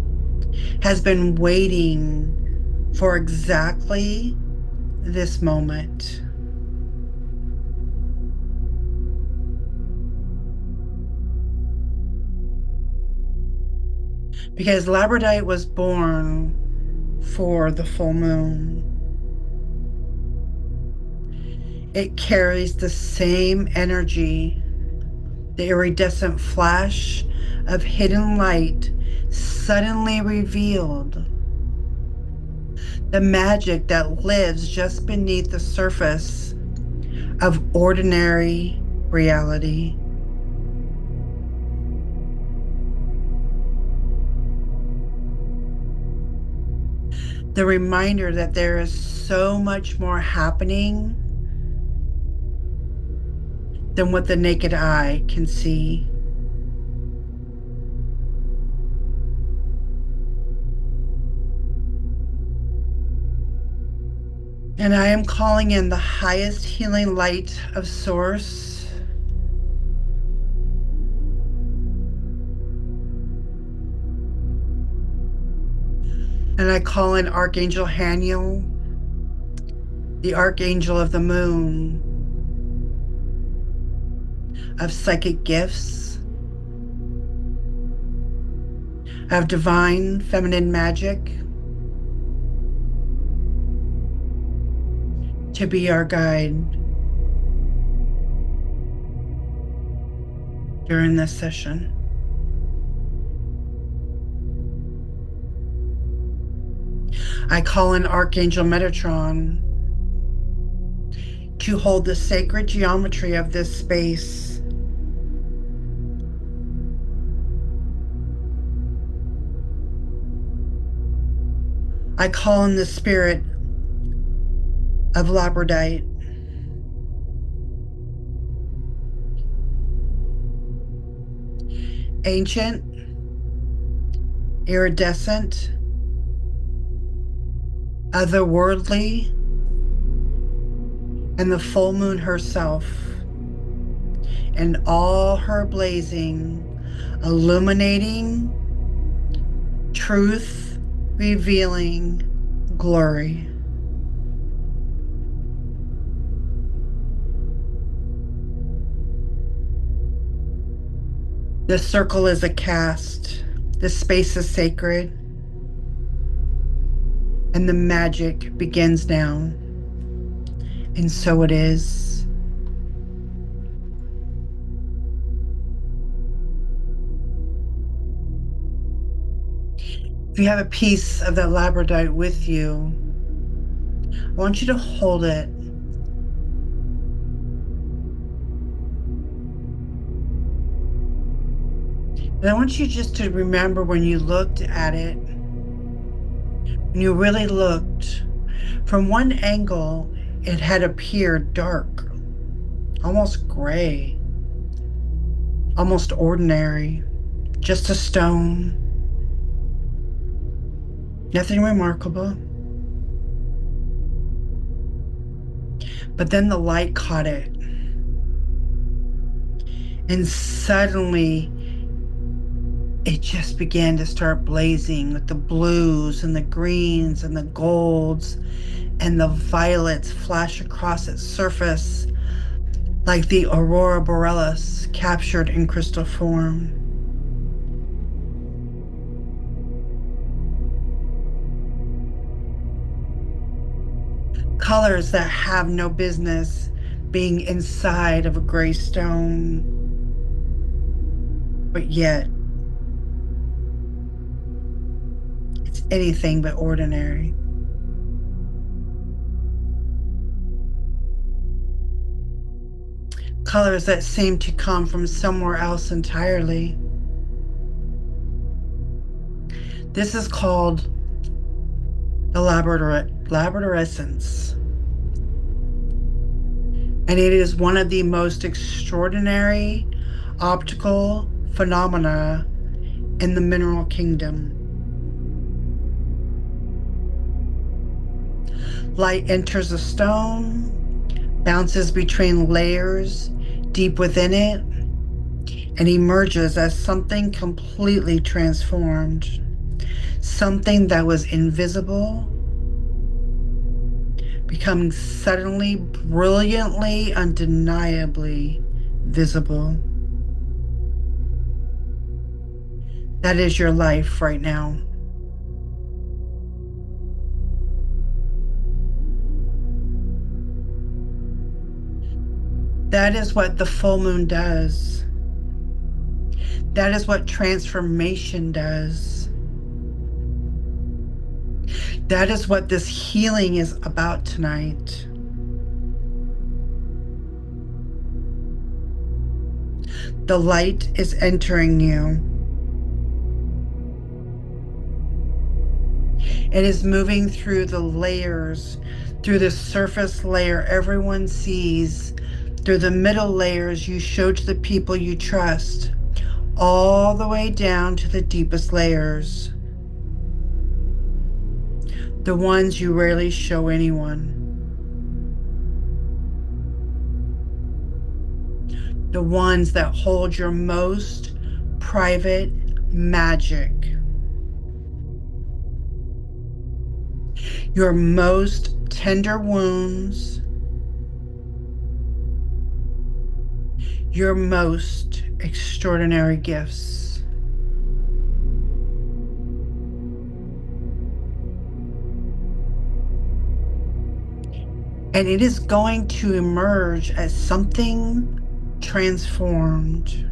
has been waiting for exactly this moment. Because Labradite was born for the full moon. It carries the same energy, the iridescent flash of hidden light suddenly revealed, the magic that lives just beneath the surface of ordinary reality. The reminder that there is so much more happening than what the naked eye can see. And I am calling in the highest healing light of Source. And I call in Archangel Haniel, the Archangel of the Moon, of psychic gifts, of divine feminine magic, to be our guide during this session. I call in Archangel Metatron to hold the sacred geometry of this space. I call in the spirit of Labradite, ancient, iridescent, otherworldly, and the full moon herself, and all her blazing, illuminating, truth revealing glory. The circle is a cast, the space is sacred, and the magic begins now. And so it is. If you have a piece of that labradite with you, I want you to hold it. And I want you just to remember when you looked at it, when you really looked, from one angle, it had appeared dark, almost gray, almost ordinary, just a stone. Nothing remarkable. But then the light caught it. And suddenly it just began to start blazing with the blues and the greens and the golds, and the violets flash across its surface like the aurora borealis captured in crystal form. Colors that have no business being inside of a gray stone, but yet it's anything but ordinary. Colors that seem to come from somewhere else entirely. This is called the labradorescence. And it is one of the most extraordinary optical phenomena in the mineral kingdom. Light enters the stone, bounces between layers deep within it, and emerges as something completely transformed. Something that was invisible, becoming suddenly, brilliantly, undeniably visible. That is your life right now. That is what the full moon does. That is what transformation does. That is what this healing is about tonight. The light is entering you. It is moving through the layers, through the surface layer everyone sees, through the middle layers you show to the people you trust, all the way down to the deepest layers, the ones you rarely show anyone, the ones that hold your most private magic, your most tender wounds, your most extraordinary gifts. And it is going to emerge as something transformed.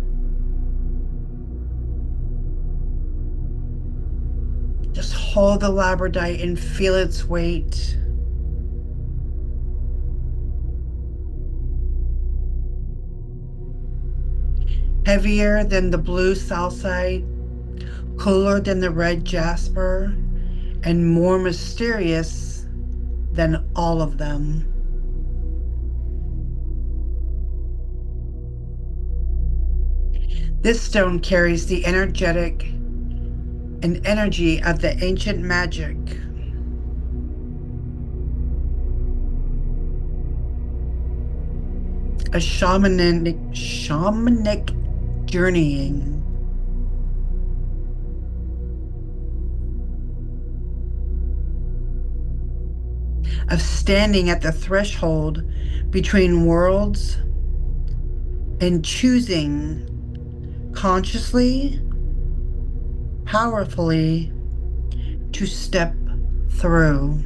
Just hold the labradite and feel its weight. Heavier than the blue salsite, cooler than the red jasper, and more mysterious than all of them. This stone carries the energetic and energy of the ancient magic. A shamanic journeying. Of standing at the threshold between worlds and choosing consciously, powerfully to step through.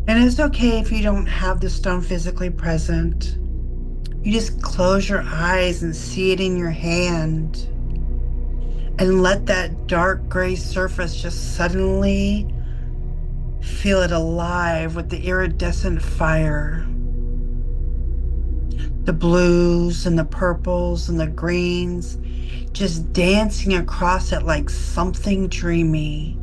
And it's okay if you don't have the stone physically present. You just close your eyes and see it in your hand. And let that dark gray surface just suddenly feel it alive with the iridescent fire. The blues and the purples and the greens just dancing across it like something dreamy.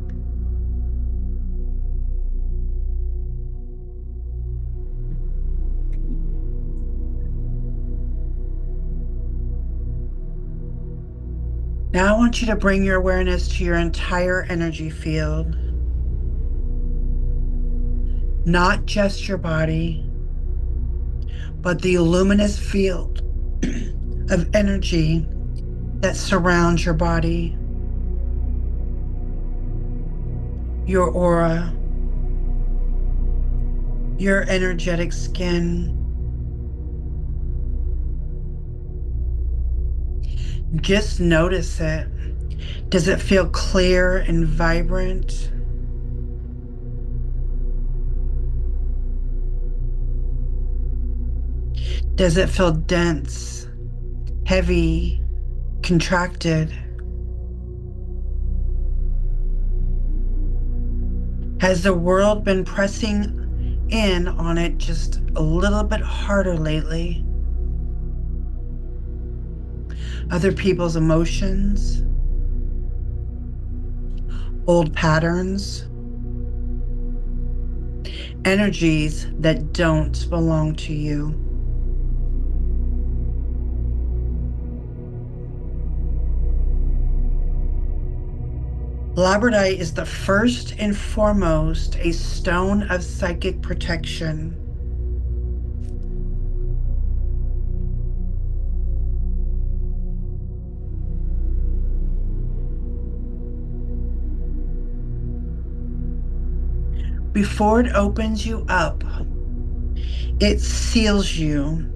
Now I want you to bring your awareness to your entire energy field. Not just your body, but the luminous field of energy that surrounds your body. Your aura, your energetic skin. Just notice it. Does it feel clear and vibrant? Does it feel dense, heavy, contracted? Has the world been pressing in on it just a little bit harder lately? Other people's emotions, old patterns, energies that don't belong to you. Labradite is the first and foremost a stone of psychic protection. Before it opens you up, it seals you.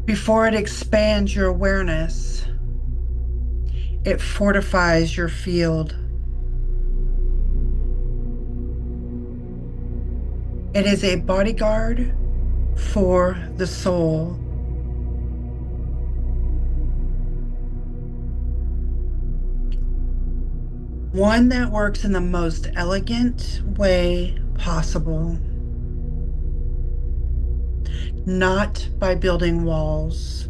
Before it expands your awareness, it fortifies your field. It is a bodyguard for the soul. One that works in the most elegant way possible, not by building walls,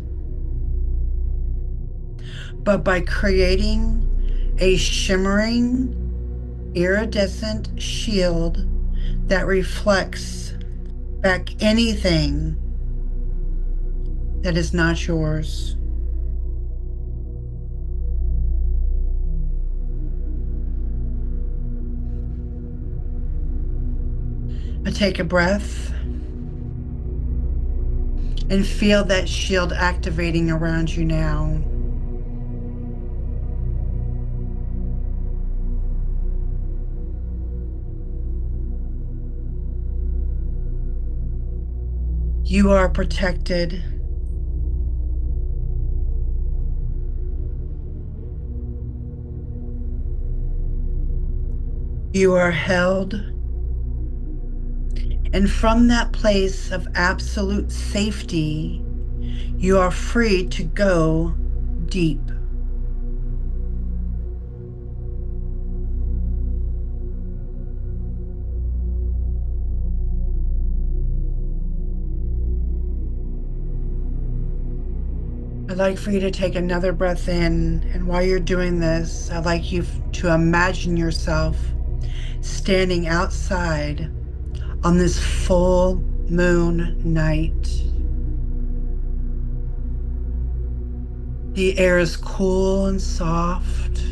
but by creating a shimmering, iridescent shield that reflects back anything that is not yours. Take a breath and feel that shield activating around you now. You are protected. You are held. And from that place of absolute safety, you are free to go deep. I'd like for you to take another breath in, and while you're doing this, I'd like you to imagine yourself standing outside on this full moon night. The air is cool and soft.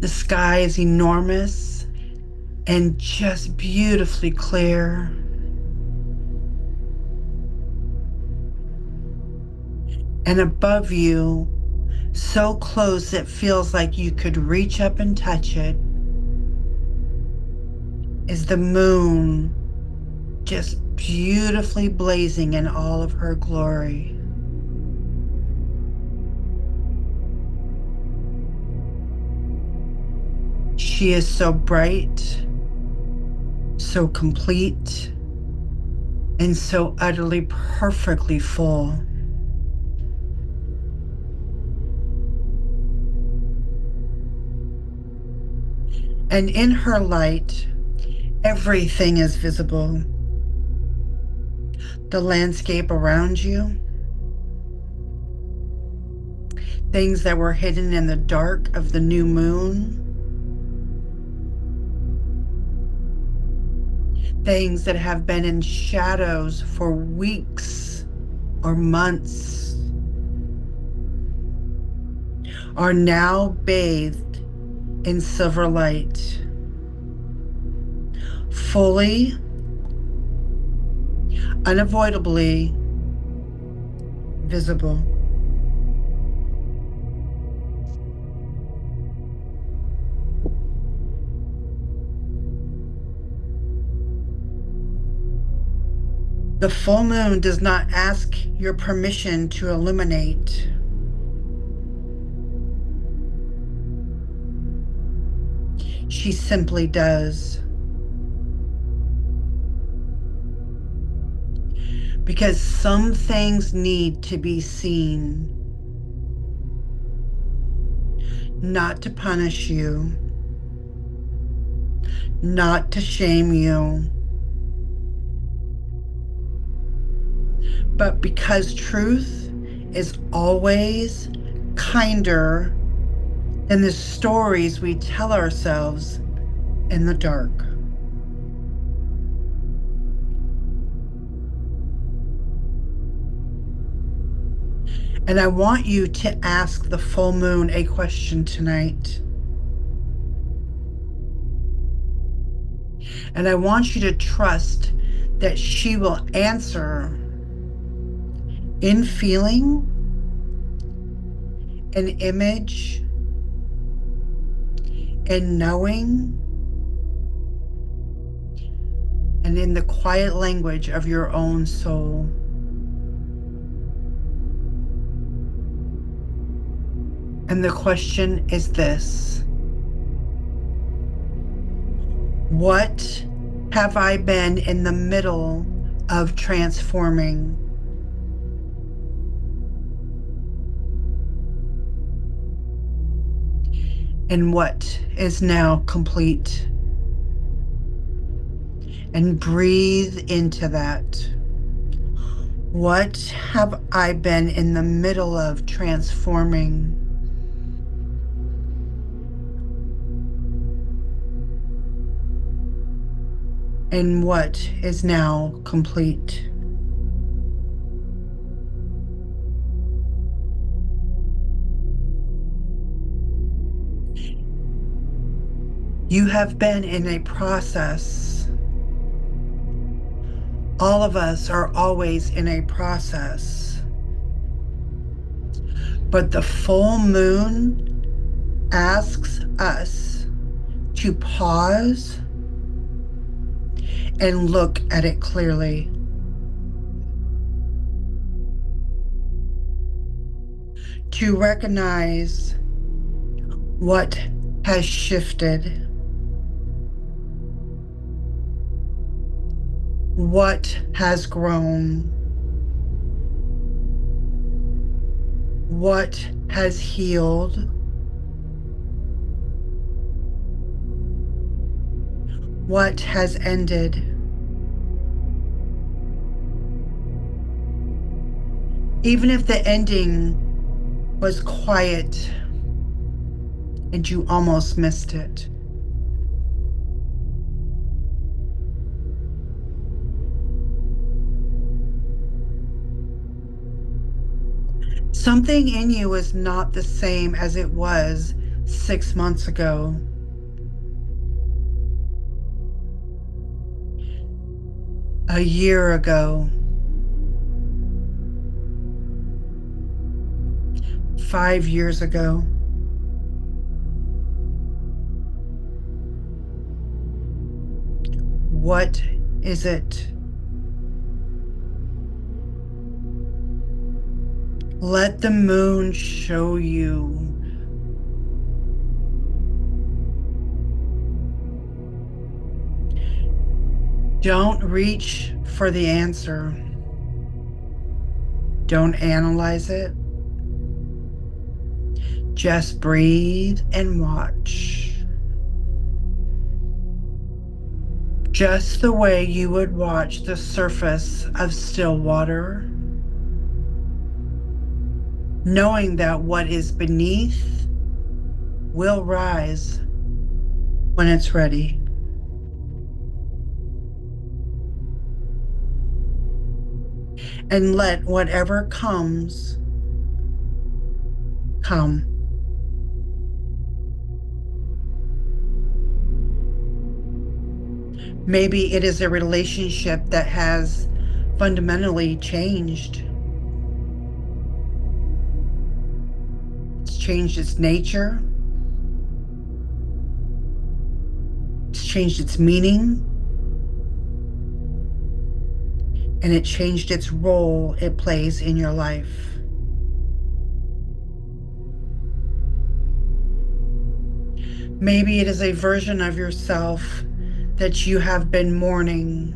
The sky is enormous and just beautifully clear. And above you, so close it feels like you could reach up and touch it, is the moon, just beautifully blazing in all of her glory. She is so bright, so complete, and so utterly perfectly full. And in her light, everything is visible. The landscape around you, things that were hidden in the dark of the new moon, things that have been in shadows for weeks or months, are now bathed in silver light, fully, unavoidably visible. The full moon does not ask your permission to illuminate. She simply does. Because some things need to be seen, not to punish you, not to shame you, but because truth is always kinder than the stories we tell ourselves in the dark. And I want you to ask the full moon a question tonight. And I want you to trust that she will answer in feeling, in image, in knowing, and in the quiet language of your own soul. And the question is this: what have I been in the middle of transforming? And what is now complete? And breathe into that. What have I been in the middle of transforming? And what is now complete? You have been in a process. All of us are always in a process. But the full moon asks us to pause and look at it clearly. To recognize what has shifted, what has grown, what has healed, what has ended. Even if the ending was quiet and you almost missed it. Something in you is not the same as it was 6 months ago. A year ago. 5 years ago. What is it? Let the moon show you. Don't reach for the answer. Don't analyze it. Just breathe and watch. Just the way you would watch the surface of still water, knowing that what is beneath will rise when it's ready. And let whatever comes, come. Maybe it is a relationship that has fundamentally changed. It's changed its nature. It's changed its meaning. And it changed its role it plays in your life. Maybe it is a version of yourself that you have been mourning.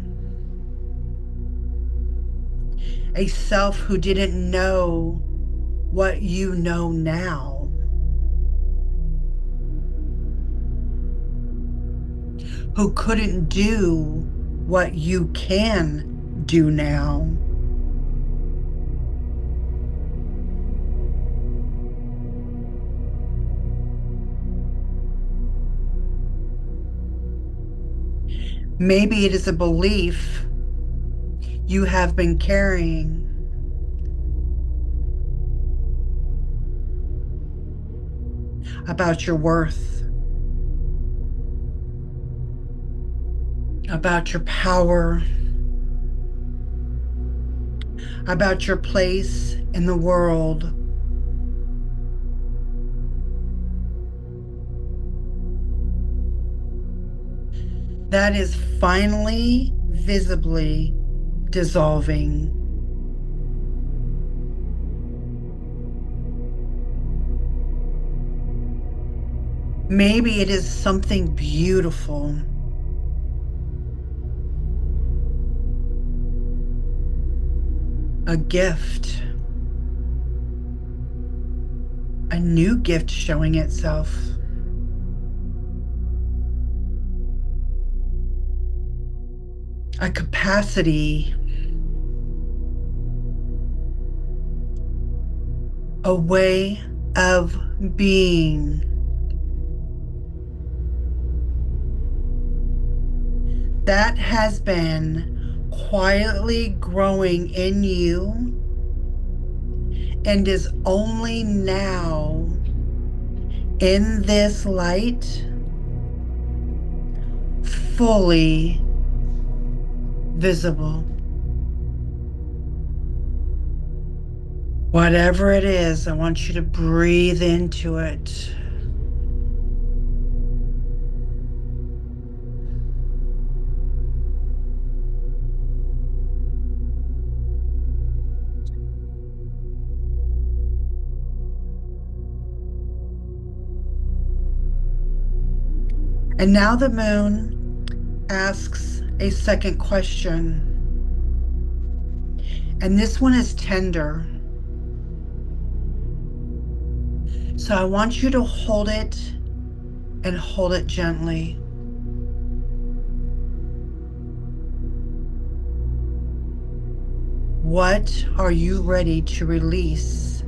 A self who didn't know what you know now. Who couldn't do what you can do now. Maybe it is a belief you have been carrying about your worth, about your power, about your place in the world. That is finally visibly dissolving. Maybe it is something beautiful, a gift, a new gift showing itself. A capacity, a way of being that has been quietly growing in you and is only now in this light fully visible. Whatever it is, I want you to breathe into it. And now the moon asks a second question. And this one is tender. So I want you to hold it and hold it gently. What are you ready to release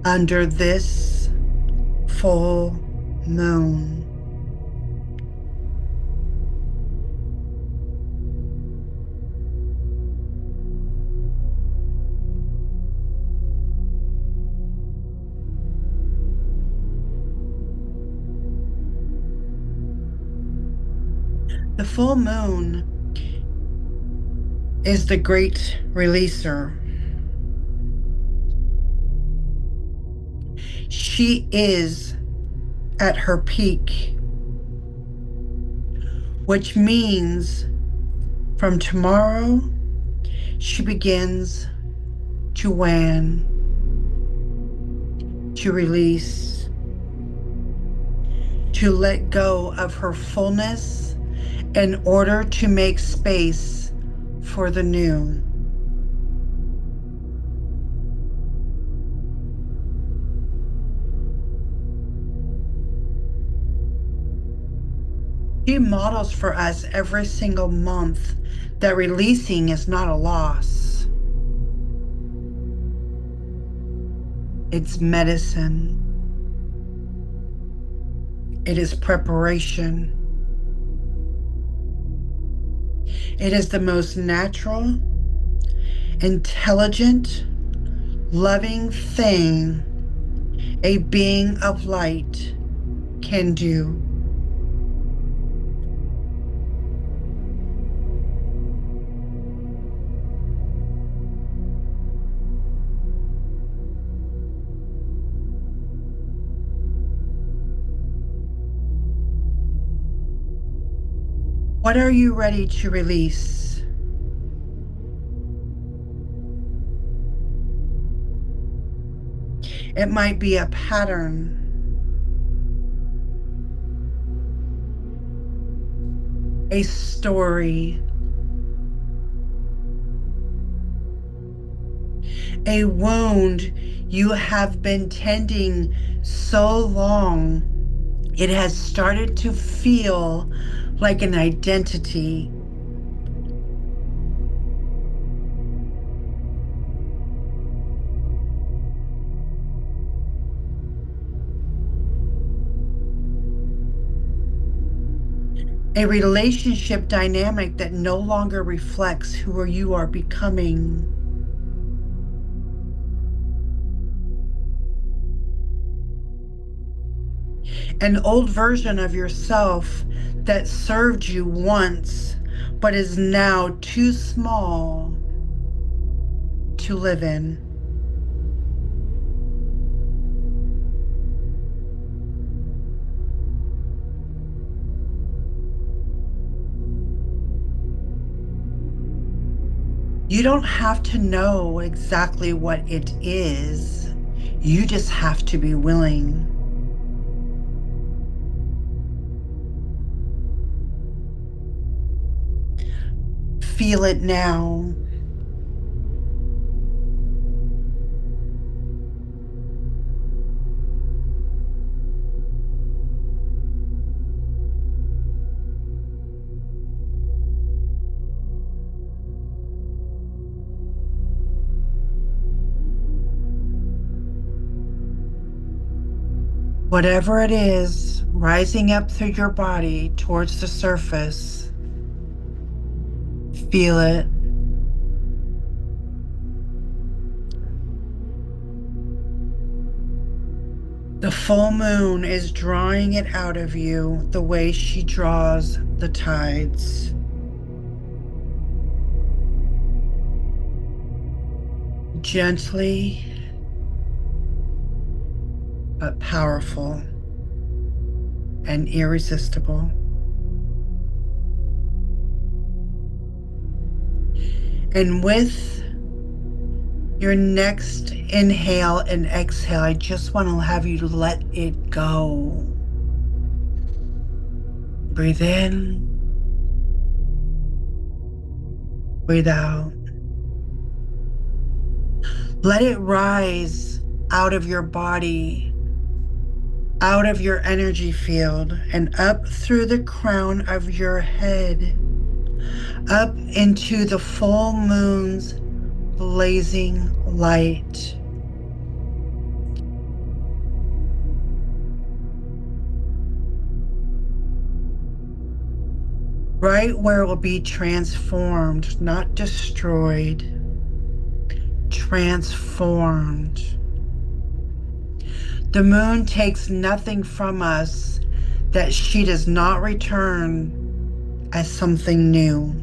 under this full moon? The full moon is the great releaser. She is at her peak, which means from tomorrow, she begins to wane, to release, to let go of her fullness in order to make space for the new. She models for us every single month that releasing is not a loss. It's medicine. It is preparation. It is the most natural, intelligent, loving thing a being of light can do. What are you ready to release? It might be a pattern, a story, a wound you have been tending so long, it has started to feel like an identity. A relationship dynamic that no longer reflects who you are becoming. An old version of yourself that served you once, but is now too small to live in. You don't have to know exactly what it is. You just have to be willing. Feel it now. Whatever it is, rising up through your body towards the surface, feel it. The full moon is drawing it out of you the way she draws the tides. Gently, but powerful and irresistible. And with your next inhale and exhale, I just want to have you let it go. Breathe in, breathe out. Let it rise out of your body, out of your energy field, and up through the crown of your head, up into the full moon's blazing light. Right where it will be transformed, not destroyed, transformed. The moon takes nothing from us that she does not return as something new.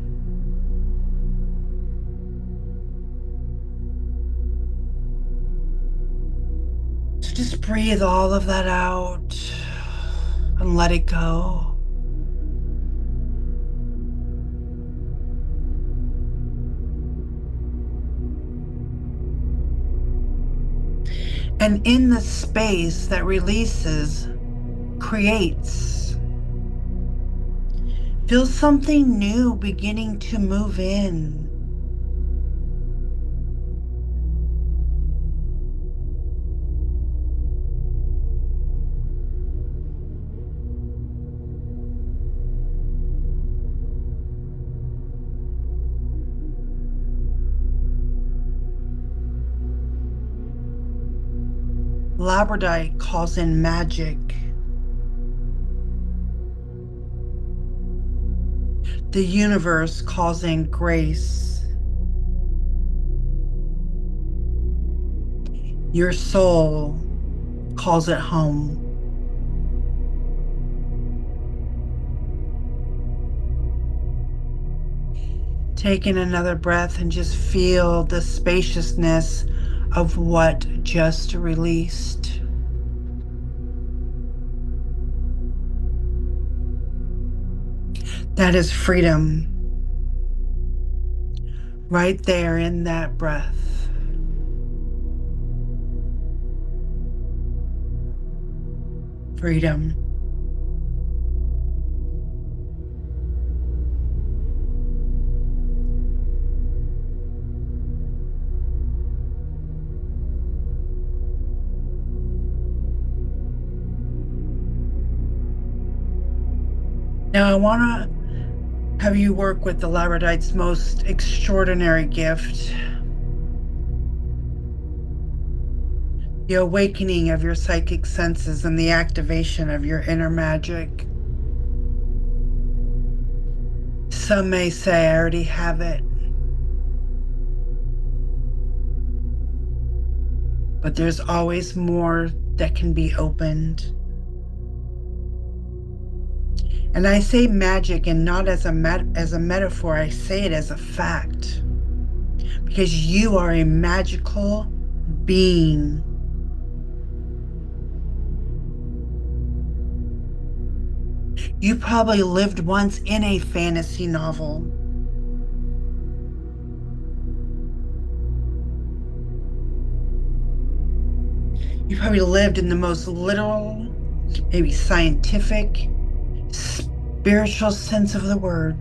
So just breathe all of that out and let it go. And in the space that releases, creates, feel something new beginning to move in. Labrodite calls in magic. The universe calls in grace. Your soul calls it home. Taking another breath and just feel the spaciousness of what just released. That is freedom. Right there in that breath. Freedom. Now I want to have you work with the Labradite's most extraordinary gift, the awakening of your psychic senses and the activation of your inner magic. Some may say I already have it, but there's always more that can be opened. And I say magic and not as as a metaphor, I say it as a fact. Because you are a magical being. You probably lived once in a fantasy novel. You probably lived in the most literal, maybe scientific, spiritual sense of the word.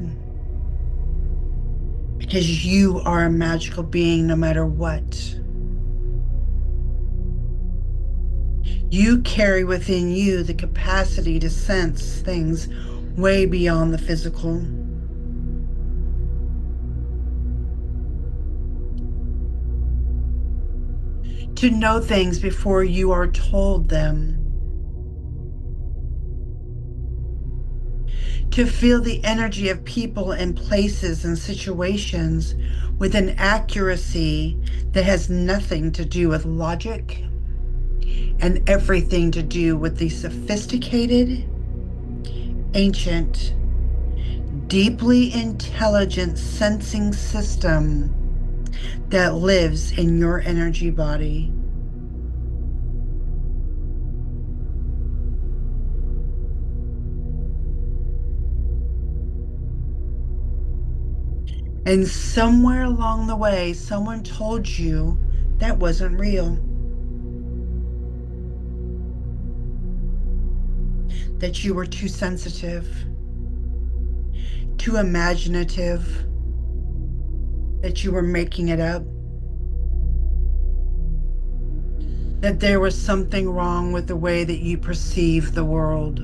Because you are a magical being no matter what. You carry within you the capacity to sense things way beyond the physical. To know things before you are told them. To feel the energy of people and places and situations with an accuracy that has nothing to do with logic and everything to do with the sophisticated, ancient, deeply intelligent sensing system that lives in your energy body. And somewhere along the way, someone told you that wasn't real, that you were too sensitive, too imaginative, that you were making it up, that there was something wrong with the way that you perceive the world.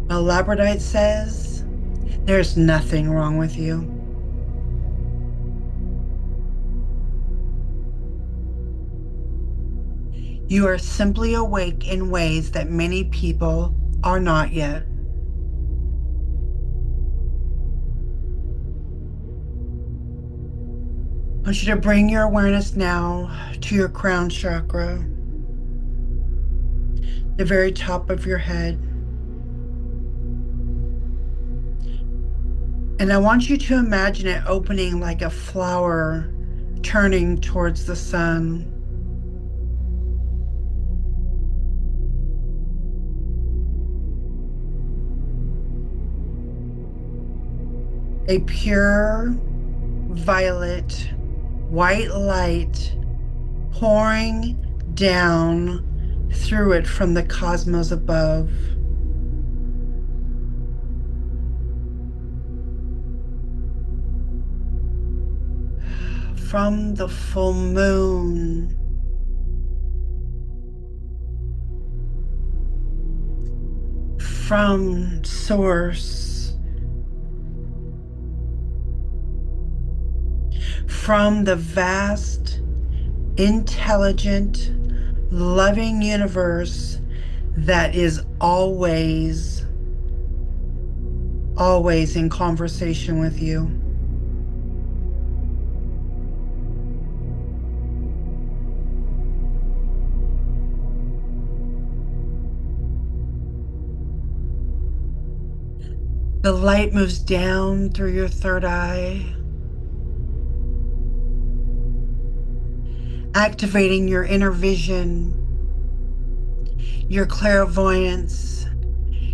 Well, Labrodite says there's nothing wrong with you. You are simply awake in ways that many people are not yet. I want you to bring your awareness now to your crown chakra, the very top of your head. And I want you to imagine it opening like a flower turning towards the sun. A pure violet white light pouring down through it from the cosmos above. From the full moon. From source. From the vast, intelligent, loving universe that is always, always in conversation with you. The light moves down through your third eye, activating your inner vision, your clairvoyance,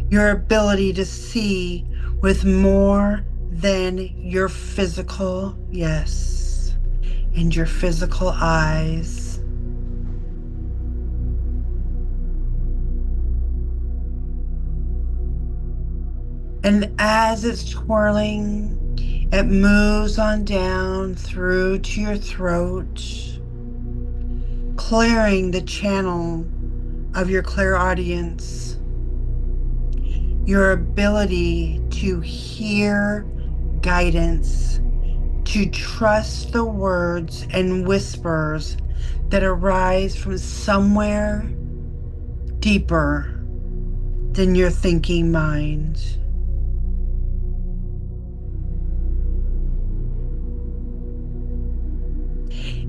your ability to see with more than your physical, yes, and your physical eyes. And as it's twirling, it moves on down through to your throat, clearing the channel of your clairaudience, your ability to hear guidance, to trust the words and whispers that arise from somewhere deeper than your thinking mind.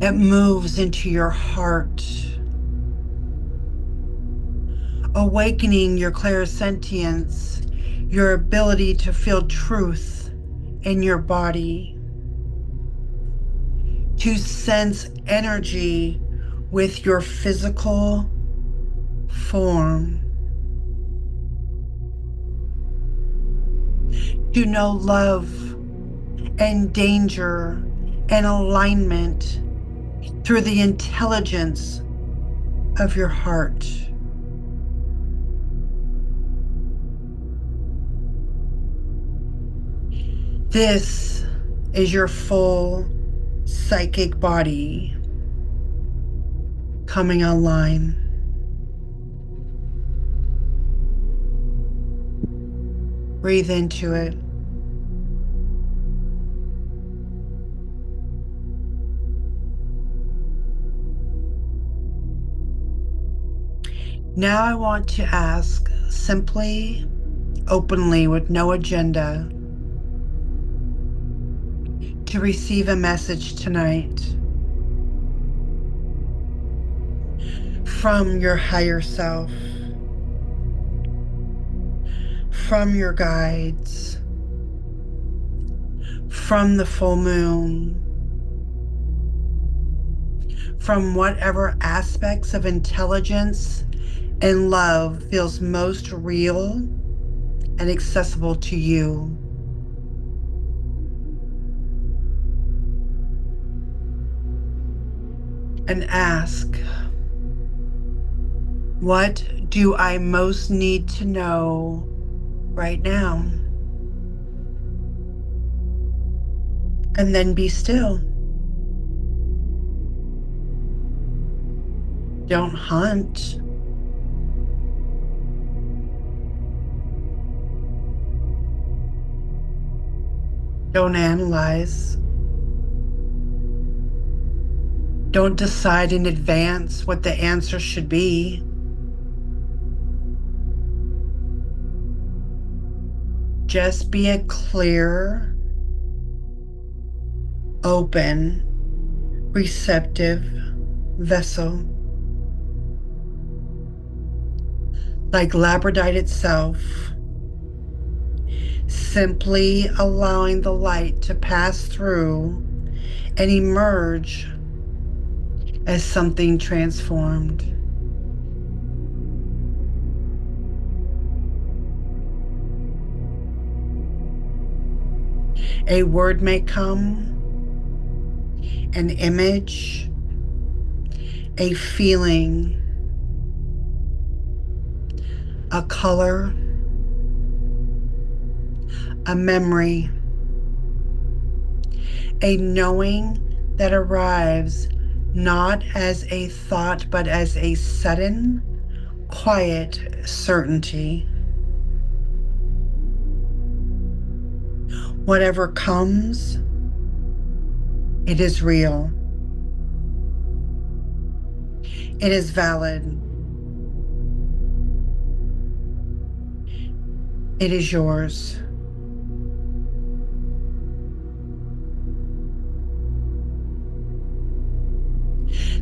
It moves into your heart, awakening your clairsentience, your ability to feel truth in your body, to sense energy with your physical form, to know love and danger and alignment through the intelligence of your heart. This is your full psychic body coming online. Breathe into it. Now I want to ask simply, openly, with no agenda, to receive a message tonight from your higher self, from your guides, from the full moon, from whatever aspects of intelligence and love feels most real and accessible to you. And ask, what do I most need to know right now? And then be still. Don't hunt. Don't analyze. Don't decide in advance what the answer should be. Just be a clear, open, receptive vessel. Like Labrodite itself, simply allowing the light to pass through and emerge as something transformed. A word may come, an image, a feeling, a color, a memory, a knowing that arrives not as a thought, but as a sudden, quiet certainty. Whatever comes, it is real. It is valid. It is yours.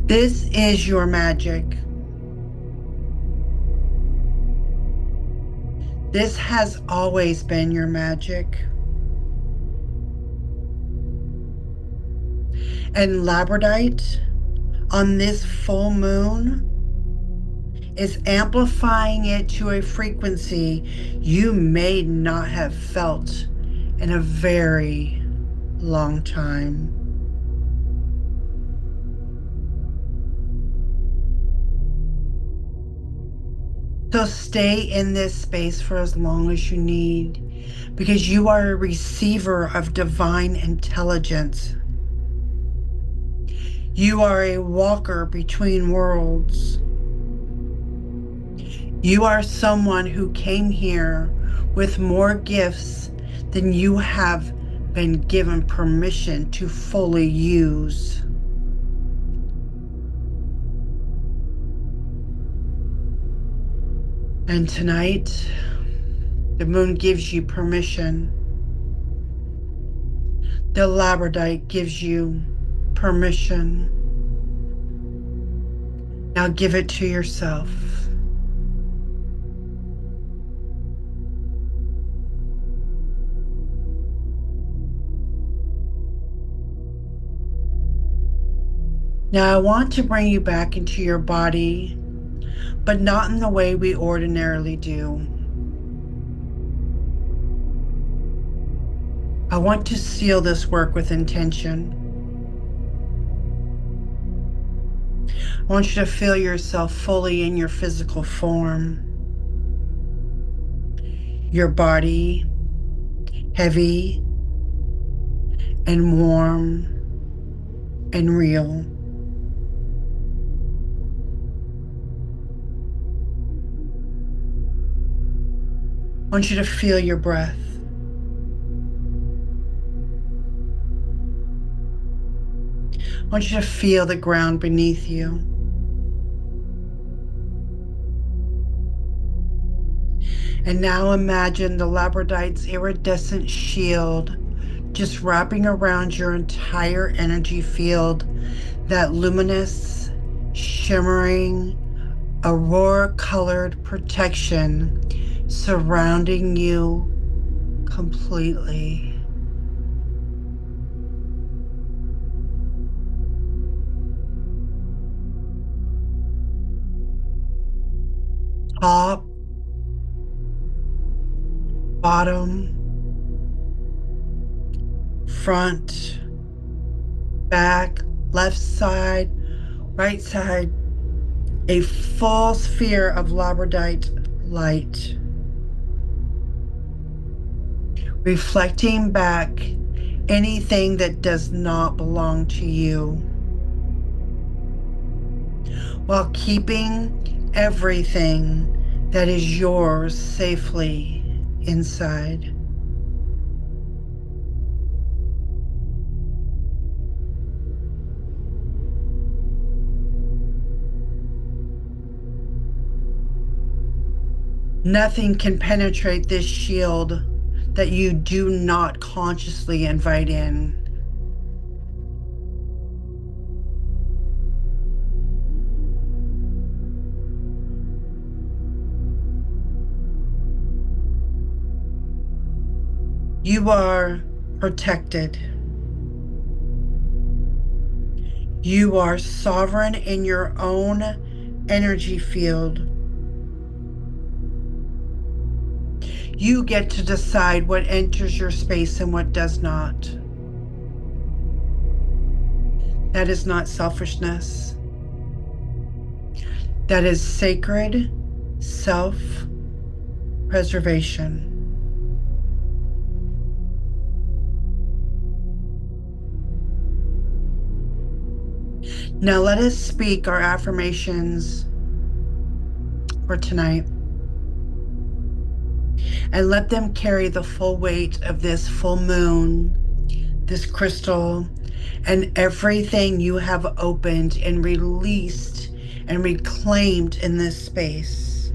This is your magic. This has always been your magic. And Labradite, on this full moon, is amplifying it to a frequency you may not have felt in a very long time. So stay in this space for as long as you need, because you are a receiver of divine intelligence. You are a walker between worlds. You are someone who came here with more gifts than you have been given permission to fully use. And tonight, the moon gives you permission. The Labrodite gives you permission. Now give it to yourself. Now I want to bring you back into your body, but not in the way we ordinarily do. I want to seal this work with intention. I want you to feel yourself fully in your physical form. Your body heavy and warm and real. I want you to feel your breath. I want you to feel the ground beneath you. And now imagine the Labradorite's iridescent shield just wrapping around your entire energy field, that luminous, shimmering, aurora-colored protection surrounding you completely. Top, bottom, front, back, left side, right side, a full sphere of Labradite light, reflecting back anything that does not belong to you, while keeping everything that is yours safely inside. Nothing can penetrate this shield that you do not consciously invite in. You are protected. You are sovereign in your own energy field. You get to decide what enters your space and what does not. That is not selfishness. That is sacred self-preservation. Now let us speak our affirmations for tonight, and let them carry the full weight of this full moon, this crystal, and everything you have opened and released and reclaimed in this space.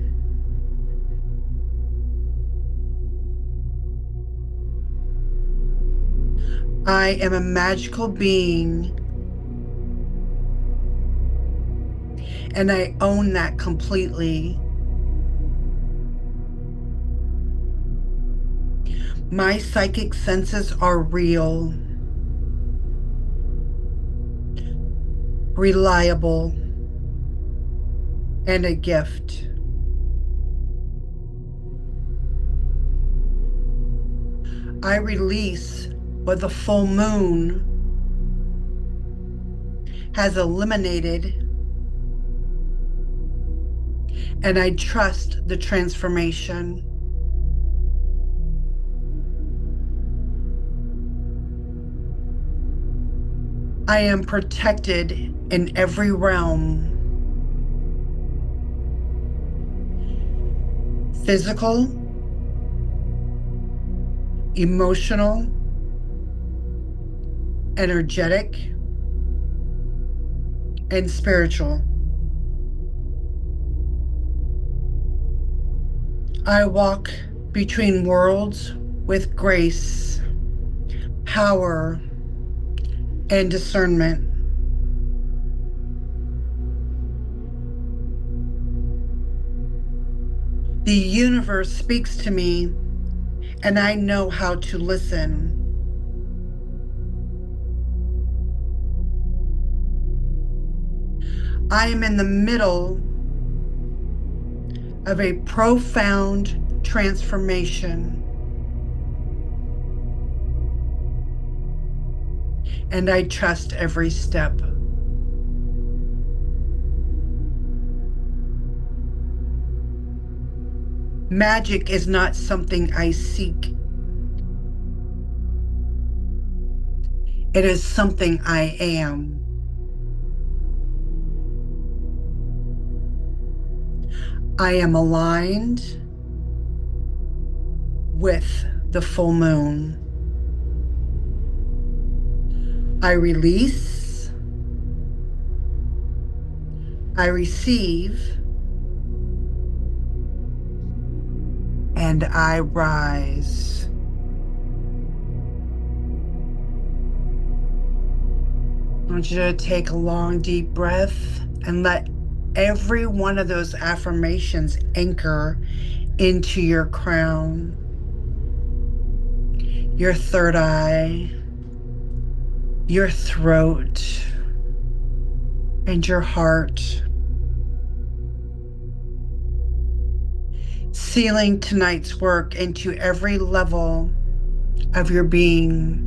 I am a magical being, and I own that completely. My psychic senses are real, reliable, and a gift. I release what the full moon has eliminated, and I trust the transformation. I am protected in every realm: physical, emotional, energetic, and spiritual. I walk between worlds with grace, power, and discernment. The universe speaks to me, and I know how to listen. I am in the middle of a profound transformation, and I trust every step. Magic is not something I seek. It is something I am. I am aligned with the full moon. I release, I receive, and I rise. I want you to take a long, deep breath and let every one of those affirmations anchor into your crown, your third eye, your throat, and your heart. Sealing tonight's work into every level of your being,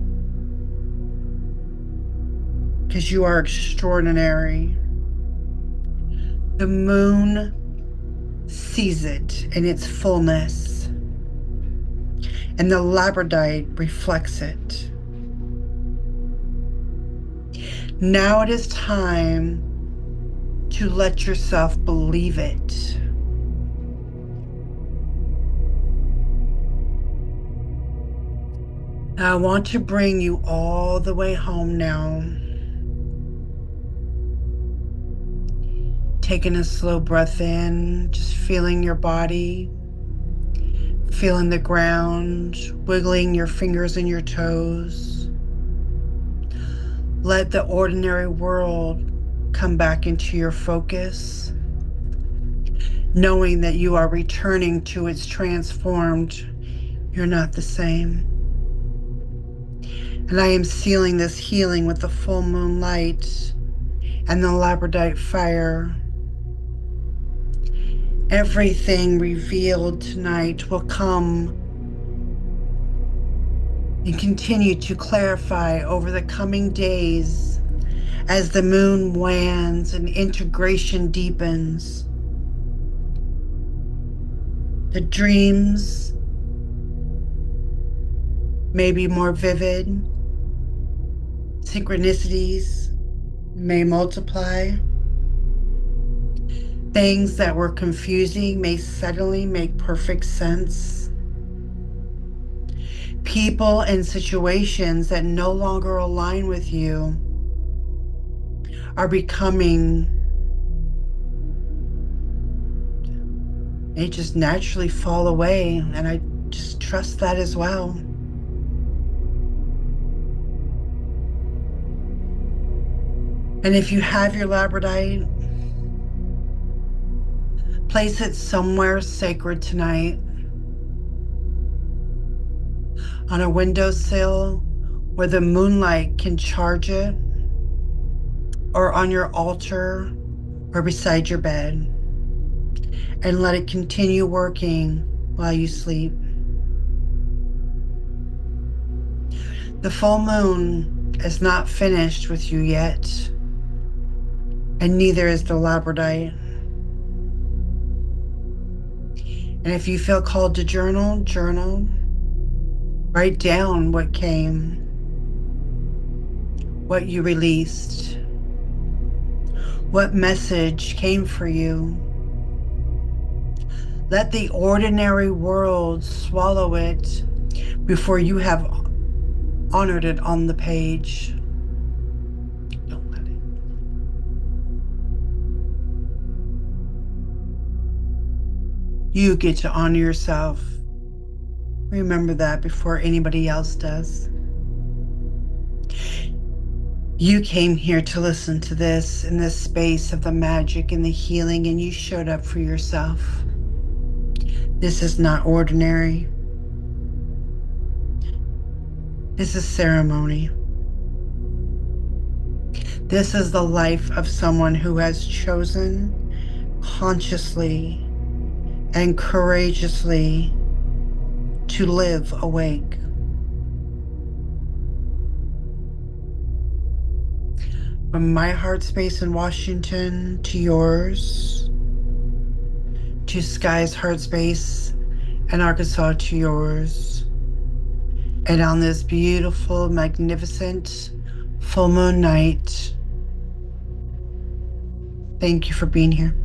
because you are extraordinary. The moon sees it in its fullness, and the labradite reflects it. Now it is time to let yourself believe it. I want to bring you all the way home now. Taking a slow breath in, just feeling your body, feeling the ground, wiggling your fingers and your toes. Let the ordinary world come back into your focus, knowing that you are returning to its transformed. You're not the same. And I am sealing this healing with the full moon light and the labradite fire. Everything revealed tonight will come and continue to clarify over the coming days as the moon wanes and integration deepens. The dreams may be more vivid, synchronicities may multiply. Things that were confusing may suddenly make perfect sense. People and situations that no longer align with you are becoming, they just naturally fall away, and I just trust that as well. And if you have your labradite, place it somewhere sacred tonight, on a windowsill where the moonlight can charge it, or on your altar or beside your bed, and let it continue working while you sleep. The full moon is not finished with you yet, and neither is the labradite. And if you feel called to journal, journal. Write down what came, what you released, what message came for you. Let the ordinary world swallow it before you have honored it on the page. Don't let it. You get to honor yourself. Remember that before anybody else does. You came here to listen to this in this space of the magic and the healing, and you showed up for yourself. This is not ordinary. This is ceremony. This is the life of someone who has chosen consciously and courageously to live awake. From my heart space in Washington to yours, to Sky's heart space in Arkansas to yours, and on this beautiful, magnificent full moon night, thank you for being here.